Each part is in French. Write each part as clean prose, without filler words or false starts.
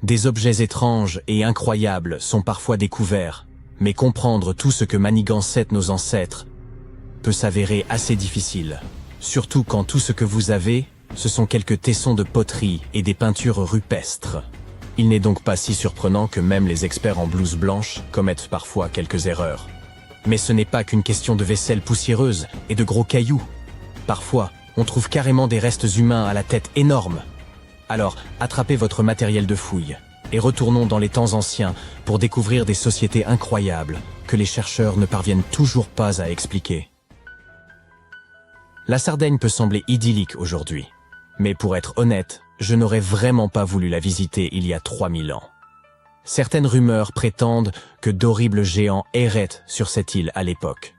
Des objets étranges et incroyables sont parfois découverts, mais comprendre tout ce que manigançaient nos ancêtres peut s'avérer assez difficile. Surtout quand tout ce que vous avez, ce sont quelques tessons de poterie et des peintures rupestres. Il n'est donc pas si surprenant que même les experts en blouse blanche commettent parfois quelques erreurs. Mais ce n'est pas qu'une question de vaisselle poussiéreuse et de gros cailloux. Parfois, on trouve carrément des restes humains à la tête énorme. Alors, attrapez votre matériel de fouille et retournons dans les temps anciens pour découvrir des sociétés incroyables que les chercheurs ne parviennent toujours pas à expliquer. La Sardaigne peut sembler idyllique aujourd'hui, mais pour être honnête, je n'aurais vraiment pas voulu la visiter il y a 3000 ans. Certaines rumeurs prétendent que d'horribles géants erraient sur cette île à l'époque.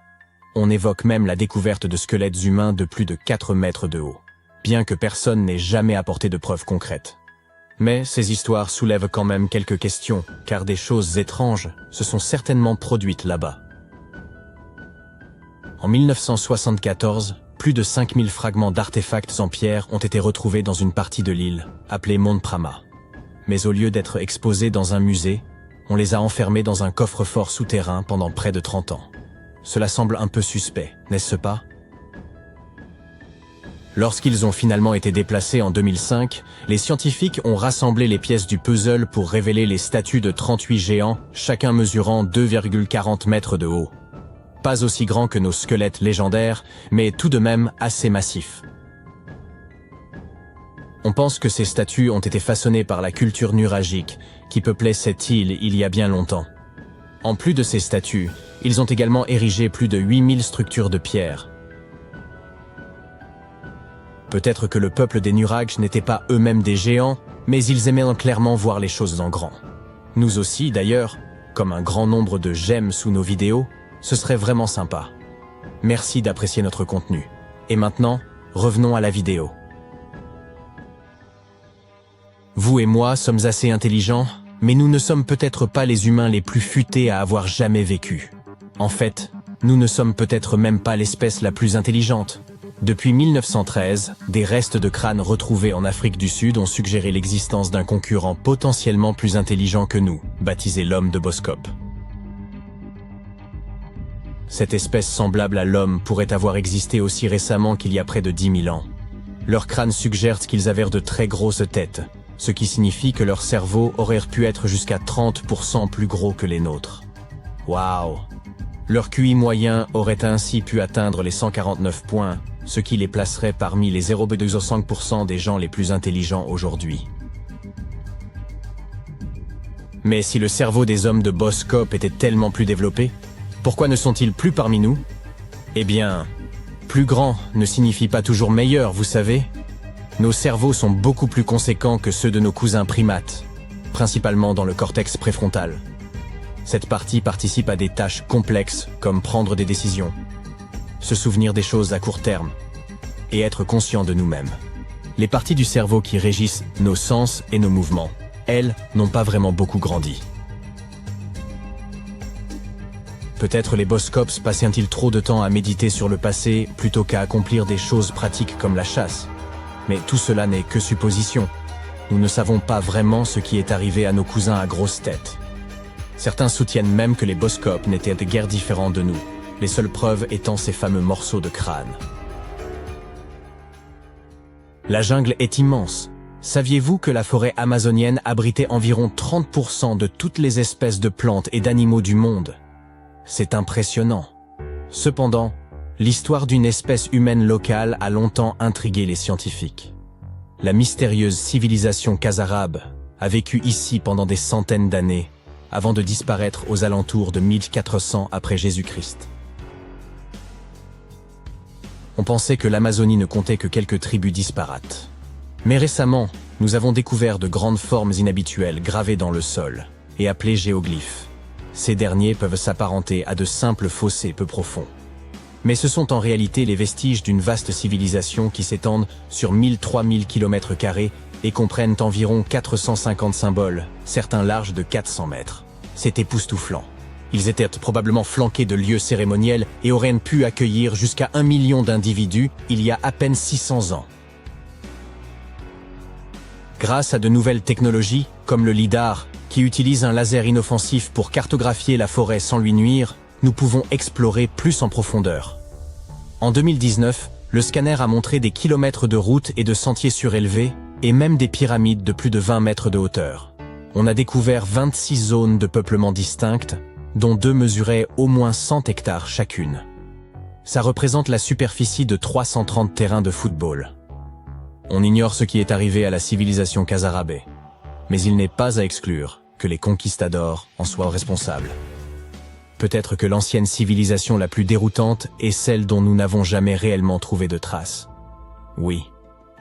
On évoque même la découverte de squelettes humains de plus de 4 mètres de haut, bien que personne n'ait jamais apporté de preuves concrètes. Mais ces histoires soulèvent quand même quelques questions, car des choses étranges se sont certainement produites là-bas. En 1974, plus de 5000 fragments d'artefacts en pierre ont été retrouvés dans une partie de l'île, appelée Mont Prama. Mais au lieu d'être exposés dans un musée, on les a enfermés dans un coffre-fort souterrain pendant près de 30 ans. Cela semble un peu suspect, n'est-ce pas? Lorsqu'ils ont finalement été déplacés en 2005, les scientifiques ont rassemblé les pièces du puzzle pour révéler les statues de 38 géants, chacun mesurant 2,40 mètres de haut. Pas aussi grands que nos squelettes légendaires, mais tout de même assez massifs. On pense que ces statues ont été façonnées par la culture nuragique, qui peuplait cette île il y a bien longtemps. En plus de ces statues, ils ont également érigé plus de 8000 structures de pierre. Peut-être que le peuple des Nurags n'était pas eux-mêmes des géants, mais ils aimaient clairement voir les choses en grand. Nous aussi, d'ailleurs, comme un grand nombre de j'aime sous nos vidéos, ce serait vraiment sympa. Merci d'apprécier notre contenu. Et maintenant, revenons à la vidéo. Vous et moi sommes assez intelligents, mais nous ne sommes peut-être pas les humains les plus futés à avoir jamais vécu. En fait, nous ne sommes peut-être même pas l'espèce la plus intelligente. Depuis 1913, des restes de crânes retrouvés en Afrique du Sud ont suggéré l'existence d'un concurrent potentiellement plus intelligent que nous, baptisé l'homme de Boskop. Cette espèce semblable à l'homme pourrait avoir existé aussi récemment qu'il y a près de 10 000 ans. Leurs crânes suggèrent qu'ils avaient de très grosses têtes, ce qui signifie que leur cerveau aurait pu être jusqu'à 30% plus gros que les nôtres. Waouh! Leur QI moyen aurait ainsi pu atteindre les 149 points, ce qui les placerait parmi les 0,5% des gens les plus intelligents aujourd'hui. Mais si le cerveau des hommes de Boskop était tellement plus développé, pourquoi ne sont-ils plus parmi nous? Eh bien, plus grand ne signifie pas toujours meilleur, vous savez. Nos cerveaux sont beaucoup plus conséquents que ceux de nos cousins primates, principalement dans le cortex préfrontal. Cette partie participe à des tâches complexes comme prendre des décisions, se souvenir des choses à court terme et être conscient de nous-mêmes. Les parties du cerveau qui régissent nos sens et nos mouvements, elles, n'ont pas vraiment beaucoup grandi. Peut-être les Boskops passaient-ils trop de temps à méditer sur le passé plutôt qu'à accomplir des choses pratiques comme la chasse. Mais tout cela n'est que supposition. Nous ne savons pas vraiment ce qui est arrivé à nos cousins à grosse tête. Certains soutiennent même que les Boskops n'étaient guère différents de nous, les seules preuves étant ces fameux morceaux de crâne. La jungle est immense. Saviez-vous que la forêt amazonienne abritait environ 30% de toutes les espèces de plantes et d'animaux du monde? C'est impressionnant. Cependant, l'histoire d'une espèce humaine locale a longtemps intrigué les scientifiques. La mystérieuse civilisation Khazarabe a vécu ici pendant des centaines d'années, avant de disparaître aux alentours de 1400 après Jésus-Christ. On pensait que l'Amazonie ne comptait que quelques tribus disparates. Mais récemment, nous avons découvert de grandes formes inhabituelles gravées dans le sol et appelées géoglyphes. Ces derniers peuvent s'apparenter à de simples fossés peu profonds. Mais ce sont en réalité les vestiges d'une vaste civilisation qui s'étendent sur 1000-3000 km² et comprennent environ 450 symboles, certains larges de 400 mètres. C'est époustouflant. Ils étaient probablement flanqués de lieux cérémoniels et auraient pu accueillir jusqu'à 1 million d'individus il y a à peine 600 ans. Grâce à de nouvelles technologies, comme le lidar, qui utilise un laser inoffensif pour cartographier la forêt sans lui nuire, nous pouvons explorer plus en profondeur. En 2019, le scanner a montré des kilomètres de routes et de sentiers surélevés, et même des pyramides de plus de 20 mètres de hauteur. On a découvert 26 zones de peuplement distinctes, dont 2 mesuraient au moins 100 hectares chacune. Ça représente la superficie de 330 terrains de football. On ignore ce qui est arrivé à la civilisation Khazarabé, mais il n'est pas à exclure que les conquistadors en soient responsables. Peut-être que l'ancienne civilisation la plus déroutante est celle dont nous n'avons jamais réellement trouvé de traces. Oui,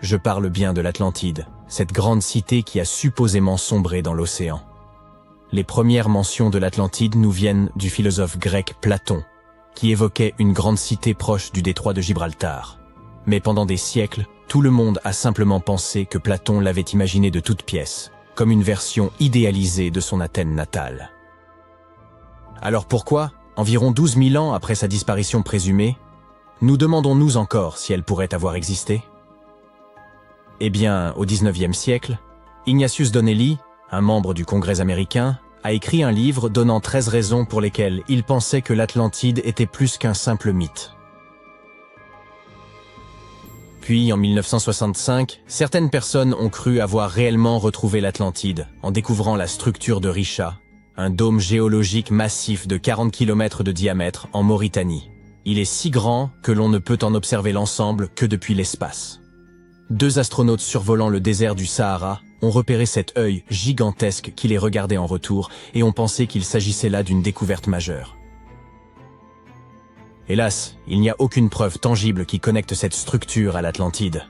je parle bien de l'Atlantide, cette grande cité qui a supposément sombré dans l'océan. Les premières mentions de l'Atlantide nous viennent du philosophe grec Platon, qui évoquait une grande cité proche du détroit de Gibraltar. Mais pendant des siècles, tout le monde a simplement pensé que Platon l'avait imaginé de toutes pièces, comme une version idéalisée de son Athènes natale. Alors pourquoi, environ 12 000 ans après sa disparition présumée, nous demandons-nous encore si elle pourrait avoir existé? Eh bien, au XIXe siècle, Ignatius Donnelly, un membre du Congrès américain, a écrit un livre donnant 13 raisons pour lesquelles il pensait que l'Atlantide était plus qu'un simple mythe. Puis, en 1965, certaines personnes ont cru avoir réellement retrouvé l'Atlantide en découvrant la structure de Richa, un dôme géologique massif de 40 km de diamètre en Mauritanie. Il est si grand que l'on ne peut en observer l'ensemble que depuis l'espace. 2 astronautes survolant le désert du Sahara ont repéré cet œil gigantesque qui les regardait en retour et ont pensé qu'il s'agissait là d'une découverte majeure. Hélas, il n'y a aucune preuve tangible qui connecte cette structure à l'Atlantide.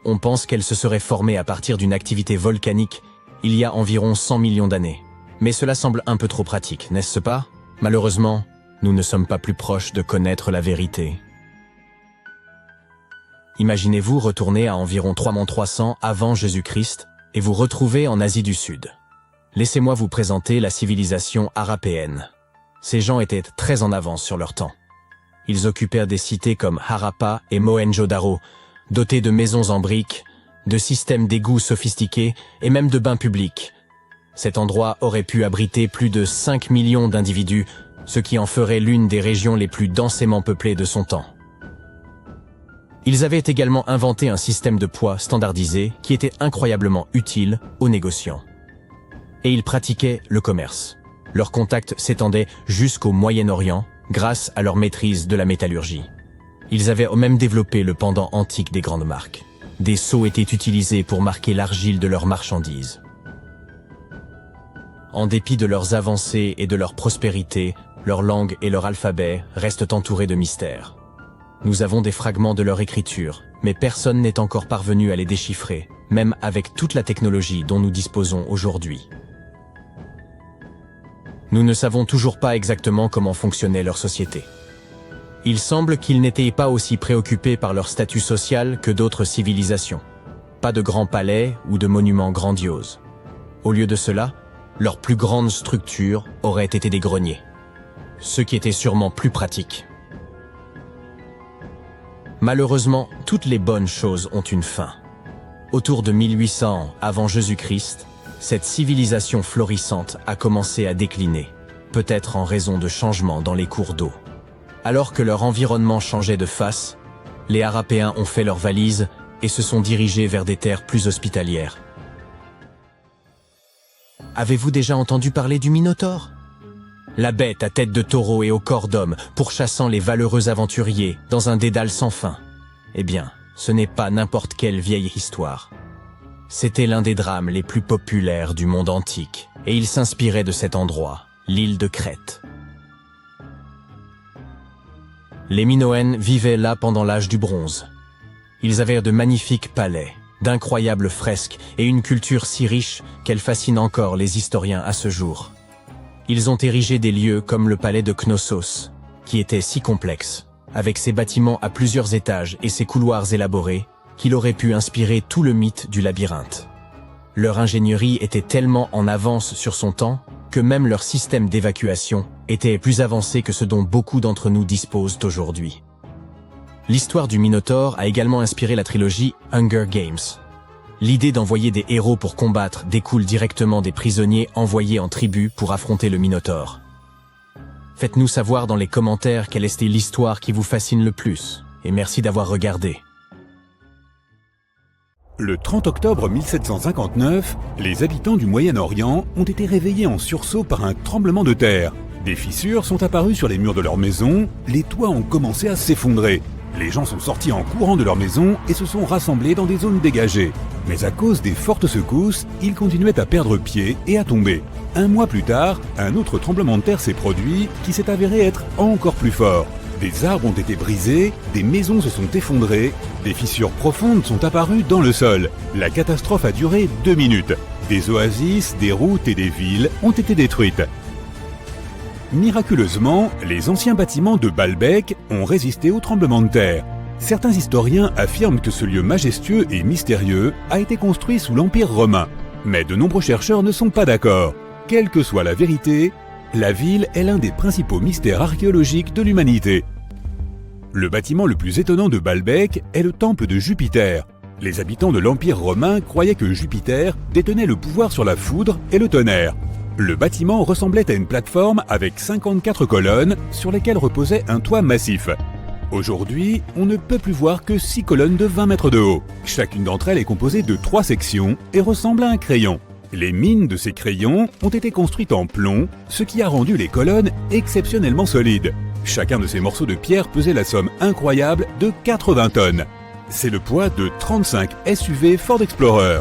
On pense qu'elle se serait formée à partir d'une activité volcanique il y a environ 100 millions d'années. Mais cela semble un peu trop pratique, n'est-ce pas? Malheureusement, nous ne sommes pas plus proches de connaître la vérité. Imaginez-vous retourner à environ 3300 avant Jésus-Christ et vous retrouver en Asie du Sud. Laissez-moi vous présenter la civilisation harapéenne. Ces gens étaient très en avance sur leur temps. Ils occupèrent des cités comme Harappa et Mohenjo-Daro, dotées de maisons en briques, de systèmes d'égouts sophistiqués et même de bains publics. Cet endroit aurait pu abriter plus de 5 millions d'individus, ce qui en ferait l'une des régions les plus densément peuplées de son temps. Ils avaient également inventé un système de poids standardisé qui était incroyablement utile aux négociants. Et ils pratiquaient le commerce. Leurs contacts s'étendaient jusqu'au Moyen-Orient grâce à leur maîtrise de la métallurgie. Ils avaient même développé le pendant antique des grandes marques. Des sceaux étaient utilisés pour marquer l'argile de leurs marchandises. En dépit de leurs avancées et de leur prospérité, leur langue et leur alphabet restent entourés de mystères. Nous avons des fragments de leur écriture, mais personne n'est encore parvenu à les déchiffrer, même avec toute la technologie dont nous disposons aujourd'hui. Nous ne savons toujours pas exactement comment fonctionnait leur société. Il semble qu'ils n'étaient pas aussi préoccupés par leur statut social que d'autres civilisations. Pas de grands palais ou de monuments grandioses. Au lieu de cela, leur plus grande structure aurait été des greniers, ce qui était sûrement plus pratique. Malheureusement, toutes les bonnes choses ont une fin. Autour de 1800 avant Jésus-Christ, cette civilisation florissante a commencé à décliner, peut-être en raison de changements dans les cours d'eau. Alors que leur environnement changeait de face, les Harapéens ont fait leurs valises et se sont dirigés vers des terres plus hospitalières. Avez-vous déjà entendu parler du Minotaure? La bête à tête de taureau et au corps d'homme, pourchassant les valeureux aventuriers dans un dédale sans fin. Eh bien, ce n'est pas n'importe quelle vieille histoire. C'était l'un des drames les plus populaires du monde antique, et il s'inspirait de cet endroit, l'île de Crète. Les Minoens vivaient là pendant l'âge du bronze. Ils avaient de magnifiques palais, d'incroyables fresques et une culture si riche qu'elle fascine encore les historiens à ce jour. Ils ont érigé des lieux comme le palais de Knossos, qui était si complexe, avec ses bâtiments à plusieurs étages et ses couloirs élaborés, qu'il aurait pu inspirer tout le mythe du labyrinthe. Leur ingénierie était tellement en avance sur son temps que même leur système d'évacuation était plus avancé que ce dont beaucoup d'entre nous disposent aujourd'hui. L'histoire du Minotaure a également inspiré la trilogie Hunger Games. L'idée d'envoyer des héros pour combattre découle directement des prisonniers envoyés en tribu pour affronter le Minotaure. Faites-nous savoir dans les commentaires quelle est l'histoire qui vous fascine le plus, et merci d'avoir regardé. Le 30 octobre 1759, les habitants du Moyen-Orient ont été réveillés en sursaut par un tremblement de terre. Des fissures sont apparues sur les murs de leur maison, les toits ont commencé à s'effondrer. Les gens sont sortis en courant de leur maison et se sont rassemblés dans des zones dégagées. Mais à cause des fortes secousses, ils continuaient à perdre pied et à tomber. Un mois plus tard, un autre tremblement de terre s'est produit qui s'est avéré être encore plus fort. Des arbres ont été brisés, des maisons se sont effondrées, des fissures profondes sont apparues dans le sol. La catastrophe a duré 2 minutes. Des oasis, des routes et des villes ont été détruites. Miraculeusement, les anciens bâtiments de Baalbek ont résisté au tremblement de terre. Certains historiens affirment que ce lieu majestueux et mystérieux a été construit sous l'Empire romain. Mais de nombreux chercheurs ne sont pas d'accord. Quelle que soit la vérité, la ville est l'un des principaux mystères archéologiques de l'humanité. Le bâtiment le plus étonnant de Baalbek est le temple de Jupiter. Les habitants de l'Empire romain croyaient que Jupiter détenait le pouvoir sur la foudre et le tonnerre. Le bâtiment ressemblait à une plateforme avec 54 colonnes sur lesquelles reposait un toit massif. Aujourd'hui, on ne peut plus voir que 6 colonnes de 20 mètres de haut. Chacune d'entre elles est composée de 3 sections et ressemble à un crayon. Les mines de ces crayons ont été construites en plomb, ce qui a rendu les colonnes exceptionnellement solides. Chacun de ces morceaux de pierre pesait la somme incroyable de 80 tonnes. C'est le poids de 35 SUV Ford Explorer.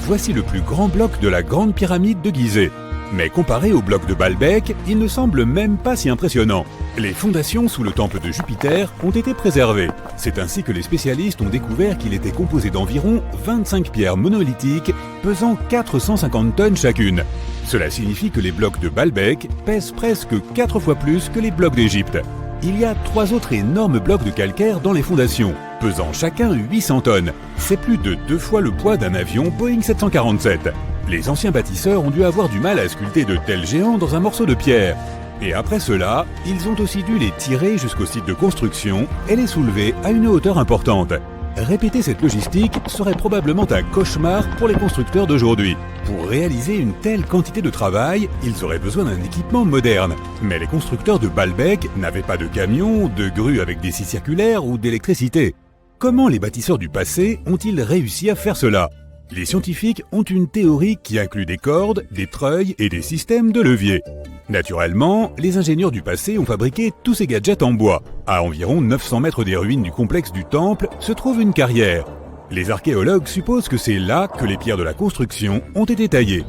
Voici le plus grand bloc de la Grande Pyramide de Gizeh. Mais comparé au bloc de Baalbek, il ne semble même pas si impressionnant. Les fondations sous le temple de Jupiter ont été préservées. C'est ainsi que les spécialistes ont découvert qu'il était composé d'environ 25 pierres monolithiques pesant 450 tonnes chacune. Cela signifie que les blocs de Baalbek pèsent presque 4 fois plus que les blocs d'Égypte. Il y a 3 autres énormes blocs de calcaire dans les fondations, pesant chacun 800 tonnes. C'est plus de 2 fois le poids d'un avion Boeing 747. Les anciens bâtisseurs ont dû avoir du mal à sculpter de tels géants dans un morceau de pierre. Et après cela, ils ont aussi dû les tirer jusqu'au site de construction et les soulever à une hauteur importante. Répéter cette logistique serait probablement un cauchemar pour les constructeurs d'aujourd'hui. Pour réaliser une telle quantité de travail, ils auraient besoin d'un équipement moderne. Mais les constructeurs de Baalbek n'avaient pas de camions, de grues avec des scies circulaires ou d'électricité. Comment les bâtisseurs du passé ont-ils réussi à faire cela ? Les scientifiques ont une théorie qui inclut des cordes, des treuils et des systèmes de levier. Naturellement, les ingénieurs du passé ont fabriqué tous ces gadgets en bois. À environ 900 mètres des ruines du complexe du temple se trouve une carrière. Les archéologues supposent que c'est là que les pierres de la construction ont été taillées.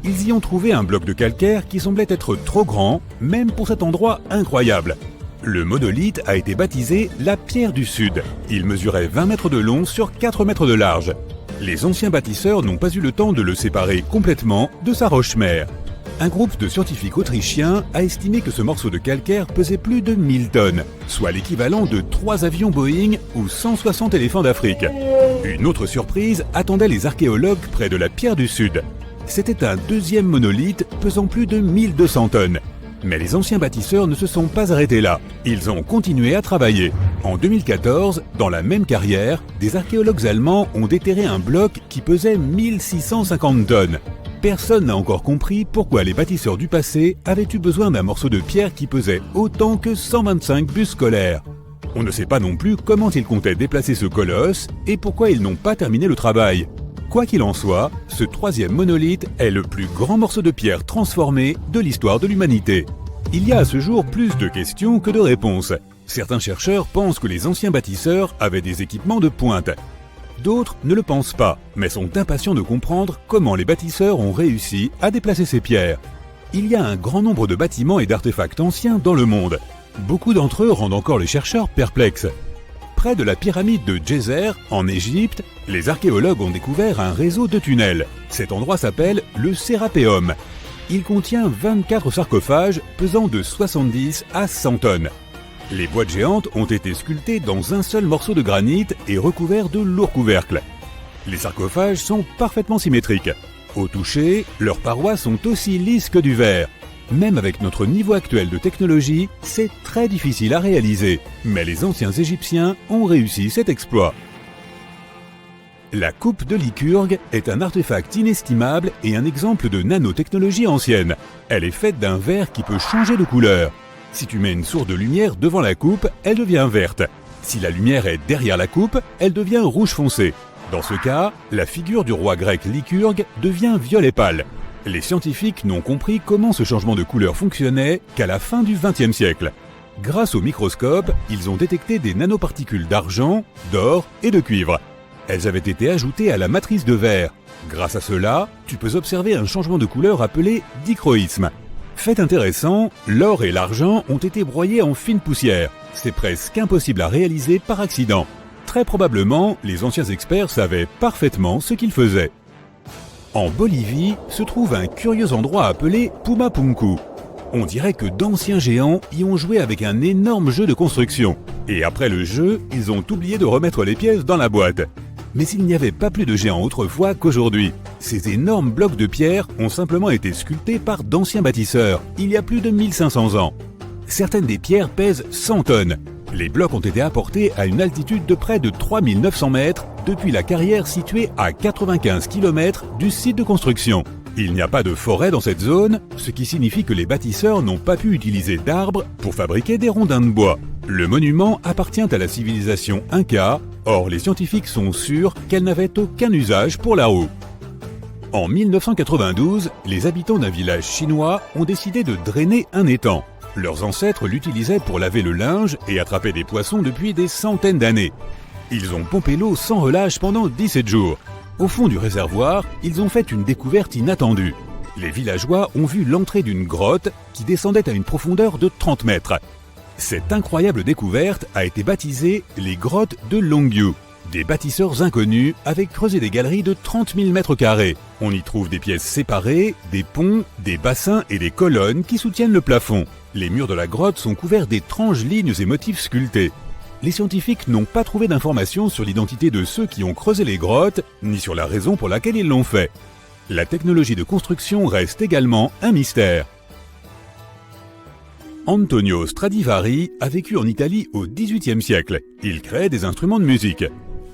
Ils y ont trouvé un bloc de calcaire qui semblait être trop grand, même pour cet endroit incroyable. Le monolithe a été baptisé la pierre du Sud. Il mesurait 20 mètres de long sur 4 mètres de large. Les anciens bâtisseurs n'ont pas eu le temps de le séparer complètement de sa roche-mère. Un groupe de scientifiques autrichiens a estimé que ce morceau de calcaire pesait plus de 1000 tonnes, soit l'équivalent de 3 avions Boeing ou 160 éléphants d'Afrique. Une autre surprise attendait les archéologues près de la pierre du Sud. C'était un deuxième monolithe pesant plus de 1200 tonnes. Mais les anciens bâtisseurs ne se sont pas arrêtés là. Ils ont continué à travailler. En 2014, dans la même carrière, des archéologues allemands ont déterré un bloc qui pesait 1650 tonnes. Personne n'a encore compris pourquoi les bâtisseurs du passé avaient eu besoin d'un morceau de pierre qui pesait autant que 125 bus scolaires. On ne sait pas non plus comment ils comptaient déplacer ce colosse et pourquoi ils n'ont pas terminé le travail. Quoi qu'il en soit, ce troisième monolithe est le plus grand morceau de pierre transformé de l'histoire de l'humanité. Il y a à ce jour plus de questions que de réponses. Certains chercheurs pensent que les anciens bâtisseurs avaient des équipements de pointe. D'autres ne le pensent pas, mais sont impatients de comprendre comment les bâtisseurs ont réussi à déplacer ces pierres. Il y a un grand nombre de bâtiments et d'artefacts anciens dans le monde. Beaucoup d'entre eux rendent encore les chercheurs perplexes. Près de la pyramide de Djeser, en Égypte, les archéologues ont découvert un réseau de tunnels. Cet endroit s'appelle le Sérapéum. Il contient 24 sarcophages pesant de 70 à 100 tonnes. Les boîtes géantes ont été sculptées dans un seul morceau de granit et recouverts de lourds couvercles. Les sarcophages sont parfaitement symétriques. Au toucher, leurs parois sont aussi lisses que du verre. Même avec notre niveau actuel de technologie, c'est très difficile à réaliser. Mais les anciens Égyptiens ont réussi cet exploit. La coupe de Lycurgue est un artefact inestimable et un exemple de nanotechnologie ancienne. Elle est faite d'un verre qui peut changer de couleur. Si tu mets une source de lumière devant la coupe, elle devient verte. Si la lumière est derrière la coupe, elle devient rouge foncé. Dans ce cas, la figure du roi grec Lycurgue devient violet pâle. Les scientifiques n'ont compris comment ce changement de couleur fonctionnait qu'à la fin du XXe siècle. Grâce au microscope, ils ont détecté des nanoparticules d'argent, d'or et de cuivre. Elles avaient été ajoutées à la matrice de verre. Grâce à cela, tu peux observer un changement de couleur appelé dichroïsme. Fait intéressant, l'or et l'argent ont été broyés en fine poussière. C'est presque impossible à réaliser par accident. Très probablement, les anciens experts savaient parfaitement ce qu'ils faisaient. En Bolivie se trouve un curieux endroit appelé Pumapunku. On dirait que d'anciens géants y ont joué avec un énorme jeu de construction. Et après le jeu, ils ont oublié de remettre les pièces dans la boîte. Mais il n'y avait pas plus de géants autrefois qu'aujourd'hui. Ces énormes blocs de pierre ont simplement été sculptés par d'anciens bâtisseurs, il y a plus de 1500 ans. Certaines des pierres pèsent 100 tonnes. Les blocs ont été apportés à une altitude de près de 3900 mètres depuis la carrière située à 95 km du site de construction. Il n'y a pas de forêt dans cette zone, ce qui signifie que les bâtisseurs n'ont pas pu utiliser d'arbres pour fabriquer des rondins de bois. Le monument appartient à la civilisation Inca, or les scientifiques sont sûrs qu'elle n'avait aucun usage pour la roue. En 1992, les habitants d'un village chinois ont décidé de drainer un étang. Leurs ancêtres l'utilisaient pour laver le linge et attraper des poissons depuis des centaines d'années. Ils ont pompé l'eau sans relâche pendant 17 jours. Au fond du réservoir, ils ont fait une découverte inattendue. Les villageois ont vu l'entrée d'une grotte qui descendait à une profondeur de 30 mètres. Cette incroyable découverte a été baptisée les grottes de Longyu. Des bâtisseurs inconnus avaient creusé des galeries de 30 000 mètres carrés. On y trouve des pièces séparées, des ponts, des bassins et des colonnes qui soutiennent le plafond. Les murs de la grotte sont couverts d'étranges lignes et motifs sculptés. Les scientifiques n'ont pas trouvé d'informations sur l'identité de ceux qui ont creusé les grottes, ni sur la raison pour laquelle ils l'ont fait. La technologie de construction reste également un mystère. Antonio Stradivari a vécu en Italie au XVIIIe siècle. Il crée des instruments de musique.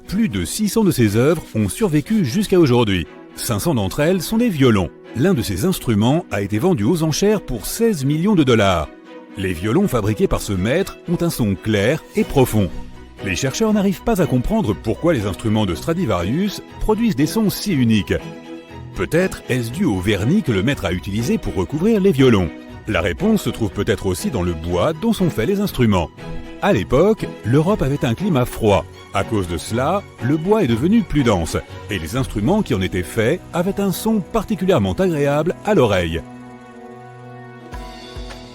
Plus de 600 de ses œuvres ont survécu jusqu'à aujourd'hui. 500 d'entre elles sont des violons. L'un de ces instruments a été vendu aux enchères pour 16 millions de dollars. Les violons fabriqués par ce maître ont un son clair et profond. Les chercheurs n'arrivent pas à comprendre pourquoi les instruments de Stradivarius produisent des sons si uniques. Peut-être est-ce dû au vernis que le maître a utilisé pour recouvrir les violons. La réponse se trouve peut-être aussi dans le bois dont sont faits les instruments. À l'époque, l'Europe avait un climat froid. À cause de cela, le bois est devenu plus dense, et les instruments qui en étaient faits avaient un son particulièrement agréable à l'oreille.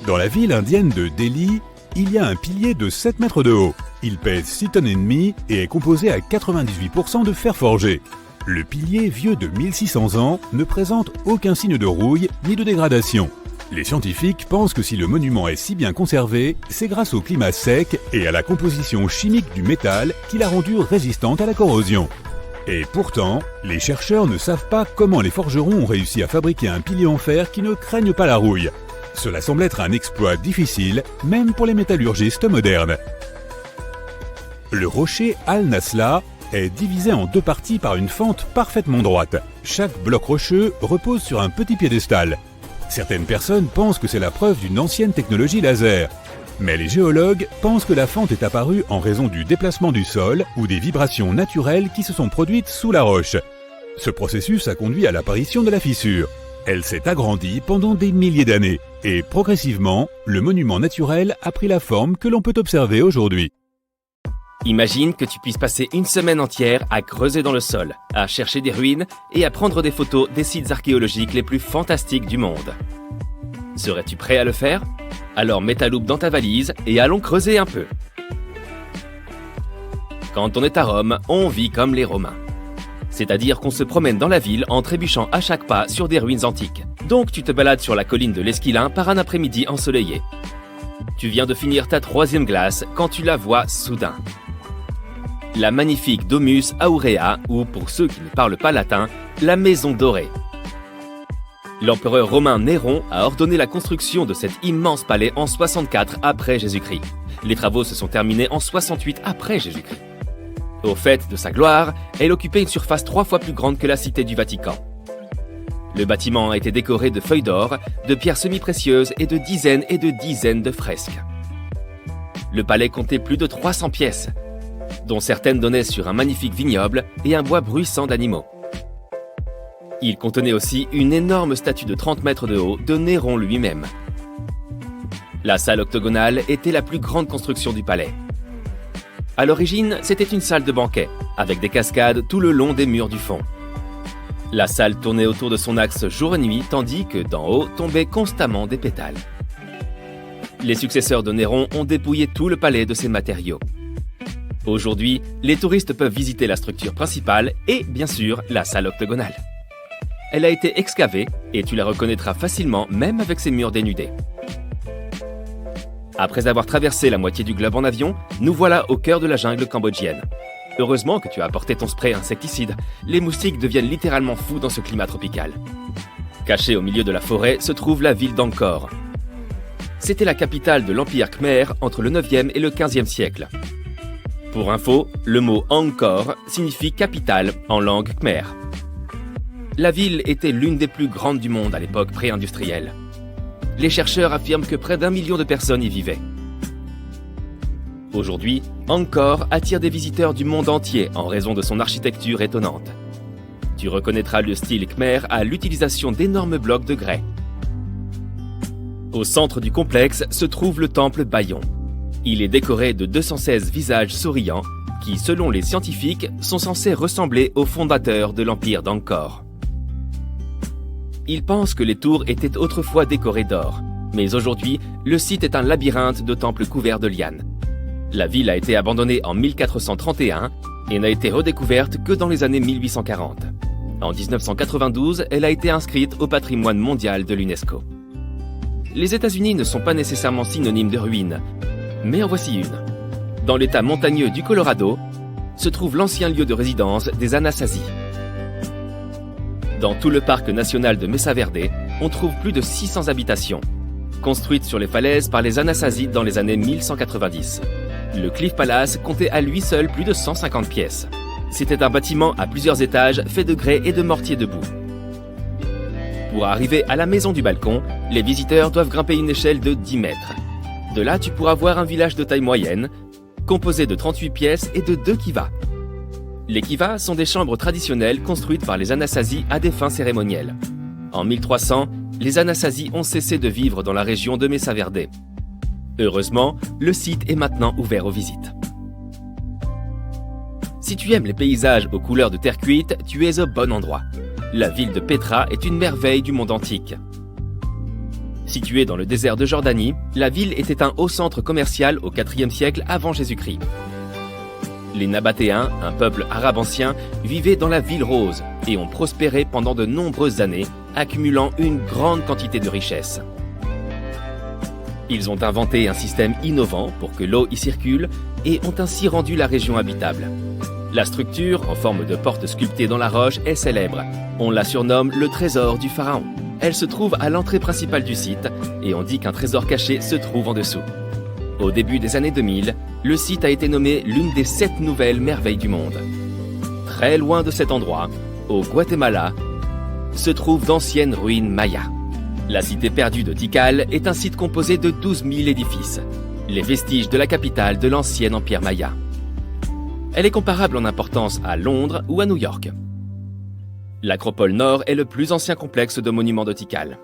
Dans la ville indienne de Delhi, il y a un pilier de 7 mètres de haut. Il pèse 6 tonnes et demie et est composé à 98% de fer forgé. Le pilier, vieux de 1600 ans, ne présente aucun signe de rouille ni de dégradation. Les scientifiques pensent que si le monument est si bien conservé, c'est grâce au climat sec et à la composition chimique du métal qui l'a rendu résistante à la corrosion. Et pourtant, les chercheurs ne savent pas comment les forgerons ont réussi à fabriquer un pilier en fer qui ne craigne pas la rouille. Cela semble être un exploit difficile, même pour les métallurgistes modernes. Le rocher Al-Nasla est divisé en deux parties par une fente parfaitement droite. Chaque bloc rocheux repose sur un petit piédestal. Certaines personnes pensent que c'est la preuve d'une ancienne technologie laser. Mais les géologues pensent que la fente est apparue en raison du déplacement du sol ou des vibrations naturelles qui se sont produites sous la roche. Ce processus a conduit à l'apparition de la fissure. Elle s'est agrandie pendant des milliers d'années et progressivement, le monument naturel a pris la forme que l'on peut observer aujourd'hui. Imagine que tu puisses passer une semaine entière à creuser dans le sol, à chercher des ruines et à prendre des photos des sites archéologiques les plus fantastiques du monde. Serais-tu prêt à le faire? Alors mets ta loupe dans ta valise et allons creuser un peu. Quand on est à Rome, on vit comme les Romains. C'est-à-dire qu'on se promène dans la ville en trébuchant à chaque pas sur des ruines antiques. Donc tu te balades sur la colline de l'Esquilin par un après-midi ensoleillé. Tu viens de finir ta 3e glace quand tu la vois soudain. La magnifique Domus Aurea, ou pour ceux qui ne parlent pas latin, la maison dorée. L'empereur romain Néron a ordonné la construction de cet immense palais en 64 après Jésus-Christ. Les travaux se sont terminés en 68 après Jésus-Christ. Au fait de sa gloire, elle occupait une surface 3 fois plus grande que la cité du Vatican. Le bâtiment a été décoré de feuilles d'or, de pierres semi-précieuses et de dizaines de fresques. Le palais comptait plus de 300 pièces, dont certaines donnaient sur un magnifique vignoble et un bois bruissant d'animaux. Il contenait aussi une énorme statue de 30 mètres de haut de Néron lui-même. La salle octogonale était la plus grande construction du palais. À l'origine, c'était une salle de banquet, avec des cascades tout le long des murs du fond. La salle tournait autour de son axe jour et nuit, tandis que d'en haut tombaient constamment des pétales. Les successeurs de Néron ont dépouillé tout le palais de ses matériaux. Aujourd'hui, les touristes peuvent visiter la structure principale et, bien sûr, la salle octogonale. Elle a été excavée et tu la reconnaîtras facilement même avec ses murs dénudés. Après avoir traversé la moitié du globe en avion, nous voilà au cœur de la jungle cambodgienne. Heureusement que tu as apporté ton spray insecticide. Les moustiques deviennent littéralement fous dans ce climat tropical. Cachée au milieu de la forêt se trouve la ville d'Angkor. C'était la capitale de l'Empire Khmer entre le 9e et le 15e siècle. Pour info, le mot Angkor signifie capitale en langue khmer. La ville était l'une des plus grandes du monde à l'époque pré-industrielle. Les chercheurs affirment que près d'1 million de personnes y vivaient. Aujourd'hui, Angkor attire des visiteurs du monde entier en raison de son architecture étonnante. Tu reconnaîtras le style khmer à l'utilisation d'énormes blocs de grès. Au centre du complexe se trouve le temple Bayon. Il est décoré de 216 visages souriants qui, selon les scientifiques, sont censés ressembler aux fondateurs de l'empire d'Angkor. Ils pensent que les tours étaient autrefois décorées d'or, mais aujourd'hui, le site est un labyrinthe de temples couverts de lianes. La ville a été abandonnée en 1431 et n'a été redécouverte que dans les années 1840. En 1992, elle a été inscrite au patrimoine mondial de l'UNESCO. Les États-Unis ne sont pas nécessairement synonymes de ruines, mais en voici une. Dans l'état montagneux du Colorado, se trouve l'ancien lieu de résidence des Anasazi. Dans tout le parc national de Mesa Verde, on trouve plus de 600 habitations, construites sur les falaises par les Anasazi dans les années 1190. Le Cliff Palace comptait à lui seul plus de 150 pièces. C'était un bâtiment à plusieurs étages fait de grès et de mortier de boue. Pour arriver à la maison du balcon, les visiteurs doivent grimper une échelle de 10 mètres. De là, tu pourras voir un village de taille moyenne, composé de 38 pièces et de 2 kivas. Les kivas sont des chambres traditionnelles construites par les Anasazi à des fins cérémonielles. En 1300, les Anasazi ont cessé de vivre dans la région de Mesa Verde. Heureusement, le site est maintenant ouvert aux visites. Si tu aimes les paysages aux couleurs de terre cuite, tu es au bon endroit. La ville de Petra est une merveille du monde antique. Située dans le désert de Jordanie, la ville était un haut centre commercial au IVe siècle avant Jésus-Christ. Les Nabatéens, un peuple arabe ancien, vivaient dans la ville rose et ont prospéré pendant de nombreuses années, accumulant une grande quantité de richesses. Ils ont inventé un système innovant pour que l'eau y circule et ont ainsi rendu la région habitable. La structure, en forme de porte sculptée dans la roche, est célèbre. On la surnomme le trésor du pharaon. Elle se trouve à l'entrée principale du site et on dit qu'un trésor caché se trouve en dessous. Au début des années 2000, le site a été nommé l'une des 7 nouvelles merveilles du monde. Très loin de cet endroit, au Guatemala, se trouvent d'anciennes ruines mayas. La cité perdue de Tikal est un site composé de 12 000 édifices, les vestiges de la capitale de l'ancien empire maya. Elle est comparable en importance à Londres ou à New York. L'Acropole Nord est le plus ancien complexe de monuments de Tikal.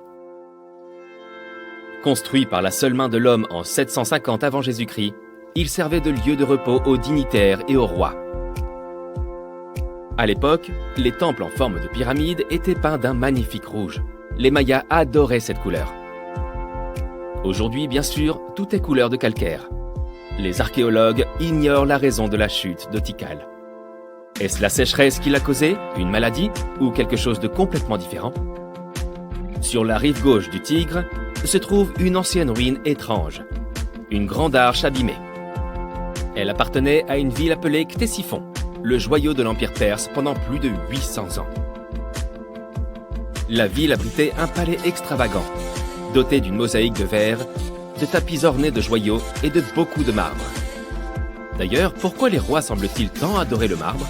Construit par la seule main de l'homme en 750 avant Jésus-Christ, il servait de lieu de repos aux dignitaires et aux rois. À l'époque, les temples en forme de pyramide étaient peints d'un magnifique rouge. Les Mayas adoraient cette couleur. Aujourd'hui, bien sûr, tout est couleur de calcaire. Les archéologues ignorent la raison de la chute de Tikal. Est-ce la sécheresse qui l'a causée, une maladie ou quelque chose de complètement différent? Sur la rive gauche du Tigre se trouve une ancienne ruine étrange, une grande arche abîmée. Elle appartenait à une ville appelée Ctésiphon, le joyau de l'Empire perse pendant plus de 800 ans. La ville abritait un palais extravagant, doté d'une mosaïque de verre, de tapis ornés de joyaux et de beaucoup de marbre. D'ailleurs, pourquoi les rois semblent-ils tant adorer le marbre?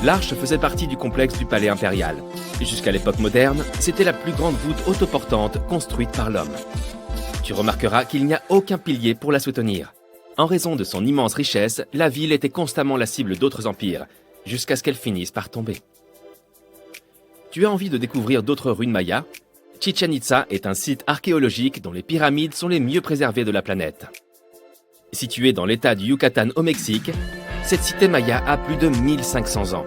L'Arche faisait partie du complexe du palais impérial. Jusqu'à l'époque moderne, c'était la plus grande voûte autoportante construite par l'homme. Tu remarqueras qu'il n'y a aucun pilier pour la soutenir. En raison de son immense richesse, la ville était constamment la cible d'autres empires, jusqu'à ce qu'elle finisse par tomber. Tu as envie de découvrir d'autres ruines mayas? Chichén Itzá est un site archéologique dont les pyramides sont les mieux préservées de la planète. Située dans l'état du Yucatan au Mexique, cette cité maya a plus de 1500 ans.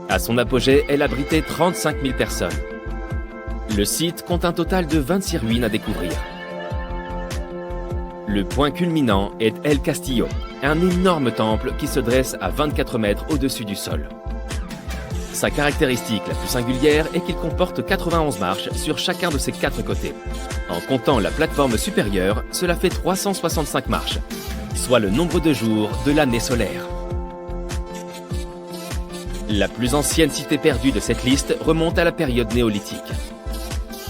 À son apogée, elle abritait 35 000 personnes. Le site compte un total de 26 ruines à découvrir. Le point culminant est El Castillo, un énorme temple qui se dresse à 24 mètres au-dessus du sol. Sa caractéristique la plus singulière est qu'il comporte 91 marches sur chacun de ses 4 côtés. En comptant la plateforme supérieure, cela fait 365 marches, soit le nombre de jours de l'année solaire. La plus ancienne cité perdue de cette liste remonte à la période néolithique.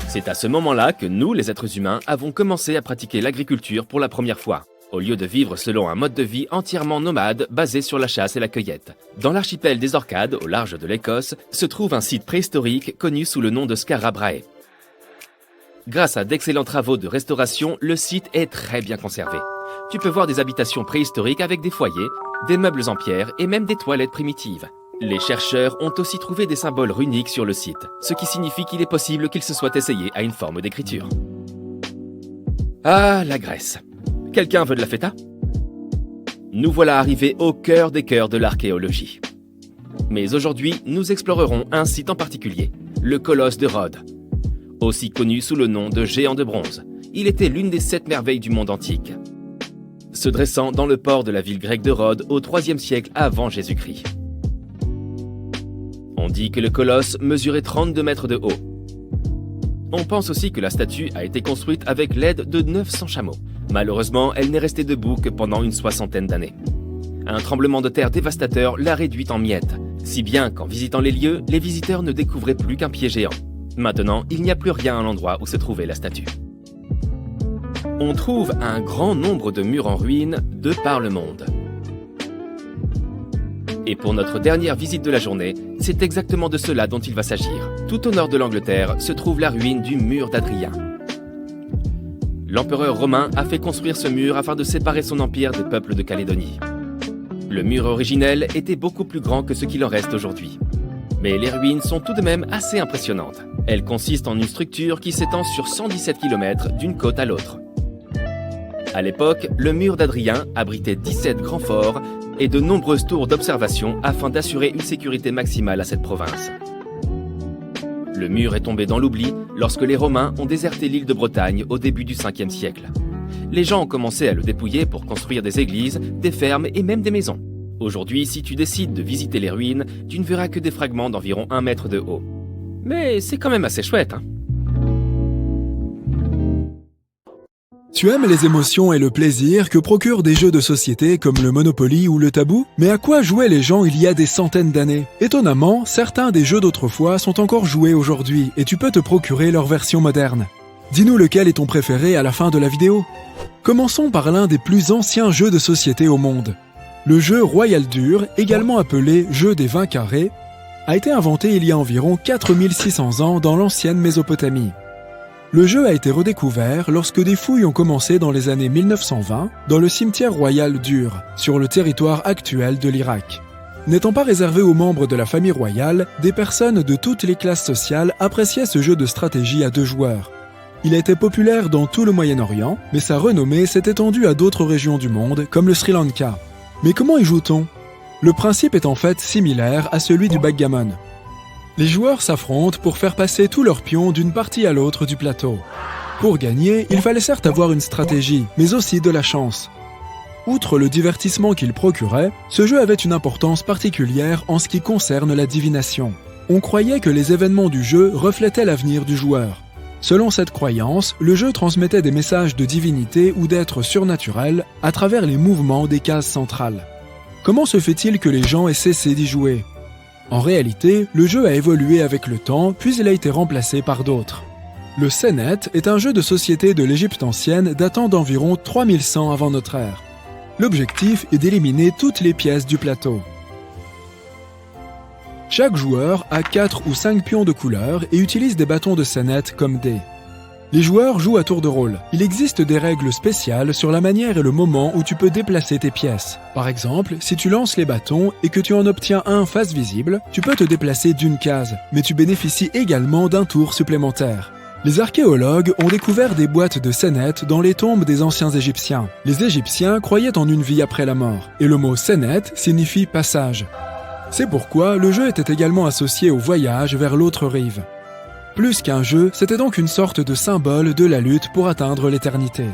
C'est à ce moment-là que nous, les êtres humains, avons commencé à pratiquer l'agriculture pour la première fois, au lieu de vivre selon un mode de vie entièrement nomade basé sur la chasse et la cueillette. Dans l'archipel des Orcades, au large de l'Écosse, se trouve un site préhistorique connu sous le nom de Skara Brae. Grâce à d'excellents travaux de restauration, le site est très bien conservé. Tu peux voir des habitations préhistoriques avec des foyers, des meubles en pierre et même des toilettes primitives. Les chercheurs ont aussi trouvé des symboles runiques sur le site, ce qui signifie qu'il est possible qu'ils se soient essayés à une forme d'écriture. Ah, la Grèce. Quelqu'un veut de la feta? Nous voilà arrivés au cœur des cœurs de l'archéologie. Mais aujourd'hui, nous explorerons un site en particulier, le colosse de Rhodes. Aussi connu sous le nom de géant de bronze, il était l'une des 7 merveilles du monde antique. Se dressant dans le port de la ville grecque de Rhodes au IIIe siècle avant Jésus-Christ. On dit que le colosse mesurait 32 mètres de haut. On pense aussi que la statue a été construite avec l'aide de 900 chameaux. Malheureusement, elle n'est restée debout que pendant une 60aine d'années. Un tremblement de terre dévastateur l'a réduite en miettes, si bien qu'en visitant les lieux, les visiteurs ne découvraient plus qu'un pied géant. Maintenant, il n'y a plus rien à l'endroit où se trouvait la statue. On trouve un grand nombre de murs en ruine de par le monde. Et pour notre dernière visite de la journée, c'est exactement de cela dont il va s'agir. Tout au nord de l'Angleterre se trouve la ruine du mur d'Adrien. L'empereur romain a fait construire ce mur afin de séparer son empire des peuples de Calédonie. Le mur originel était beaucoup plus grand que ce qu'il en reste aujourd'hui. Mais les ruines sont tout de même assez impressionnantes. Elles consistent en une structure qui s'étend sur 117 km d'une côte à l'autre. À l'époque, le mur d'Adrien abritait 17 grands forts et de nombreuses tours d'observation afin d'assurer une sécurité maximale à cette province. Le mur est tombé dans l'oubli lorsque les Romains ont déserté l'île de Bretagne au début du 5e siècle. Les gens ont commencé à le dépouiller pour construire des églises, des fermes et même des maisons. Aujourd'hui, si tu décides de visiter les ruines, tu ne verras que des fragments d'environ 1 mètre de haut. Mais c'est quand même assez chouette, hein? Tu aimes les émotions et le plaisir que procurent des jeux de société comme le Monopoly ou le Tabou? Mais à quoi jouaient les gens il y a des centaines d'années? Étonnamment, certains des jeux d'autrefois sont encore joués aujourd'hui et tu peux te procurer leur version moderne. Dis-nous lequel est ton préféré à la fin de la vidéo. Commençons par l'un des plus anciens jeux de société au monde. Le jeu Royal Dur, également appelé jeu des 20 carrés, a été inventé il y a environ 4600 ans dans l'ancienne Mésopotamie. Le jeu a été redécouvert lorsque des fouilles ont commencé dans les années 1920 dans le cimetière royal d'Ur, sur le territoire actuel de l'Irak. N'étant pas réservé aux membres de la famille royale, des personnes de toutes les classes sociales appréciaient ce jeu de stratégie à 2 joueurs. Il a été populaire dans tout le Moyen-Orient, mais sa renommée s'est étendue à d'autres régions du monde, comme le Sri Lanka. Mais comment y joue-t-on? Le principe est en fait similaire à celui du backgammon. Les joueurs s'affrontent pour faire passer tous leurs pions d'une partie à l'autre du plateau. Pour gagner, il fallait certes avoir une stratégie, mais aussi de la chance. Outre le divertissement qu'il procurait, ce jeu avait une importance particulière en ce qui concerne la divination. On croyait que les événements du jeu reflétaient l'avenir du joueur. Selon cette croyance, le jeu transmettait des messages de divinité ou d'êtres surnaturels à travers les mouvements des cases centrales. Comment se fait-il que les gens aient cessé d'y jouer? En réalité, le jeu a évolué avec le temps, puis il a été remplacé par d'autres. Le Senet est un jeu de société de l'Égypte ancienne datant d'environ 3100 avant notre ère. L'objectif est d'éliminer toutes les pièces du plateau. Chaque joueur a 4 ou 5 pions de couleur et utilise des bâtons de scénette comme dés. Les joueurs jouent à tour de rôle. Il existe des règles spéciales sur la manière et le moment où tu peux déplacer tes pièces. Par exemple, si tu lances les bâtons et que tu en obtiens un face visible, tu peux te déplacer d'une case, mais tu bénéficies également d'un tour supplémentaire. Les archéologues ont découvert des boîtes de scénette dans les tombes des anciens Égyptiens. Les Égyptiens croyaient en une vie après la mort, et le mot scénette signifie passage. C'est pourquoi le jeu était également associé au voyage vers l'autre rive. Plus qu'un jeu, c'était donc une sorte de symbole de la lutte pour atteindre l'éternité.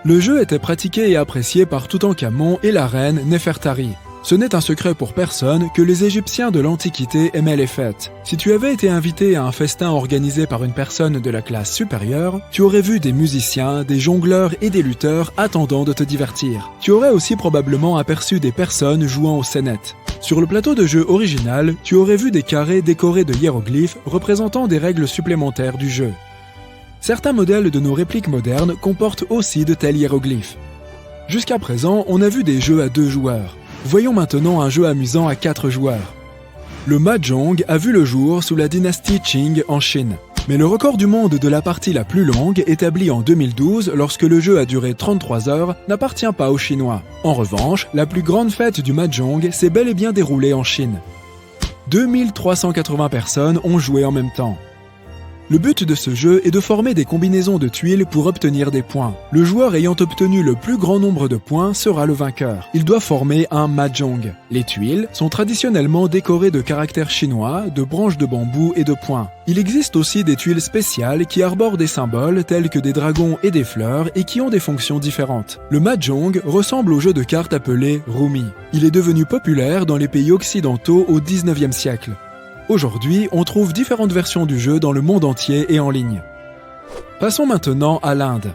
Le jeu était pratiqué et apprécié par Toutankhamon et la reine Néfertari. Ce n'est un secret pour personne que les Égyptiens de l'Antiquité aimaient les fêtes. Si tu avais été invité à un festin organisé par une personne de la classe supérieure, tu aurais vu des musiciens, des jongleurs et des lutteurs attendant de te divertir. Tu aurais aussi probablement aperçu des personnes jouant aux scénettes. Sur le plateau de jeu original, tu aurais vu des carrés décorés de hiéroglyphes représentant des règles supplémentaires du jeu. Certains modèles de nos répliques modernes comportent aussi de tels hiéroglyphes. Jusqu'à présent, on a vu des jeux à 2 joueurs. Voyons maintenant un jeu amusant à 4 joueurs. Le Mahjong a vu le jour sous la dynastie Qing en Chine. Mais le record du monde de la partie la plus longue, établi en 2012 lorsque le jeu a duré 33 heures, n'appartient pas aux Chinois. En revanche, la plus grande fête du Mahjong s'est bel et bien déroulée en Chine. 2380 personnes ont joué en même temps. Le but de ce jeu est de former des combinaisons de tuiles pour obtenir des points. Le joueur ayant obtenu le plus grand nombre de points sera le vainqueur. Il doit former un mahjong. Les tuiles sont traditionnellement décorées de caractères chinois, de branches de bambou et de points. Il existe aussi des tuiles spéciales qui arborent des symboles tels que des dragons et des fleurs et qui ont des fonctions différentes. Le mahjong ressemble au jeu de cartes appelé Rumi. Il est devenu populaire dans les pays occidentaux au XIXe siècle. Aujourd'hui, on trouve différentes versions du jeu dans le monde entier et en ligne. Passons maintenant à l'Inde.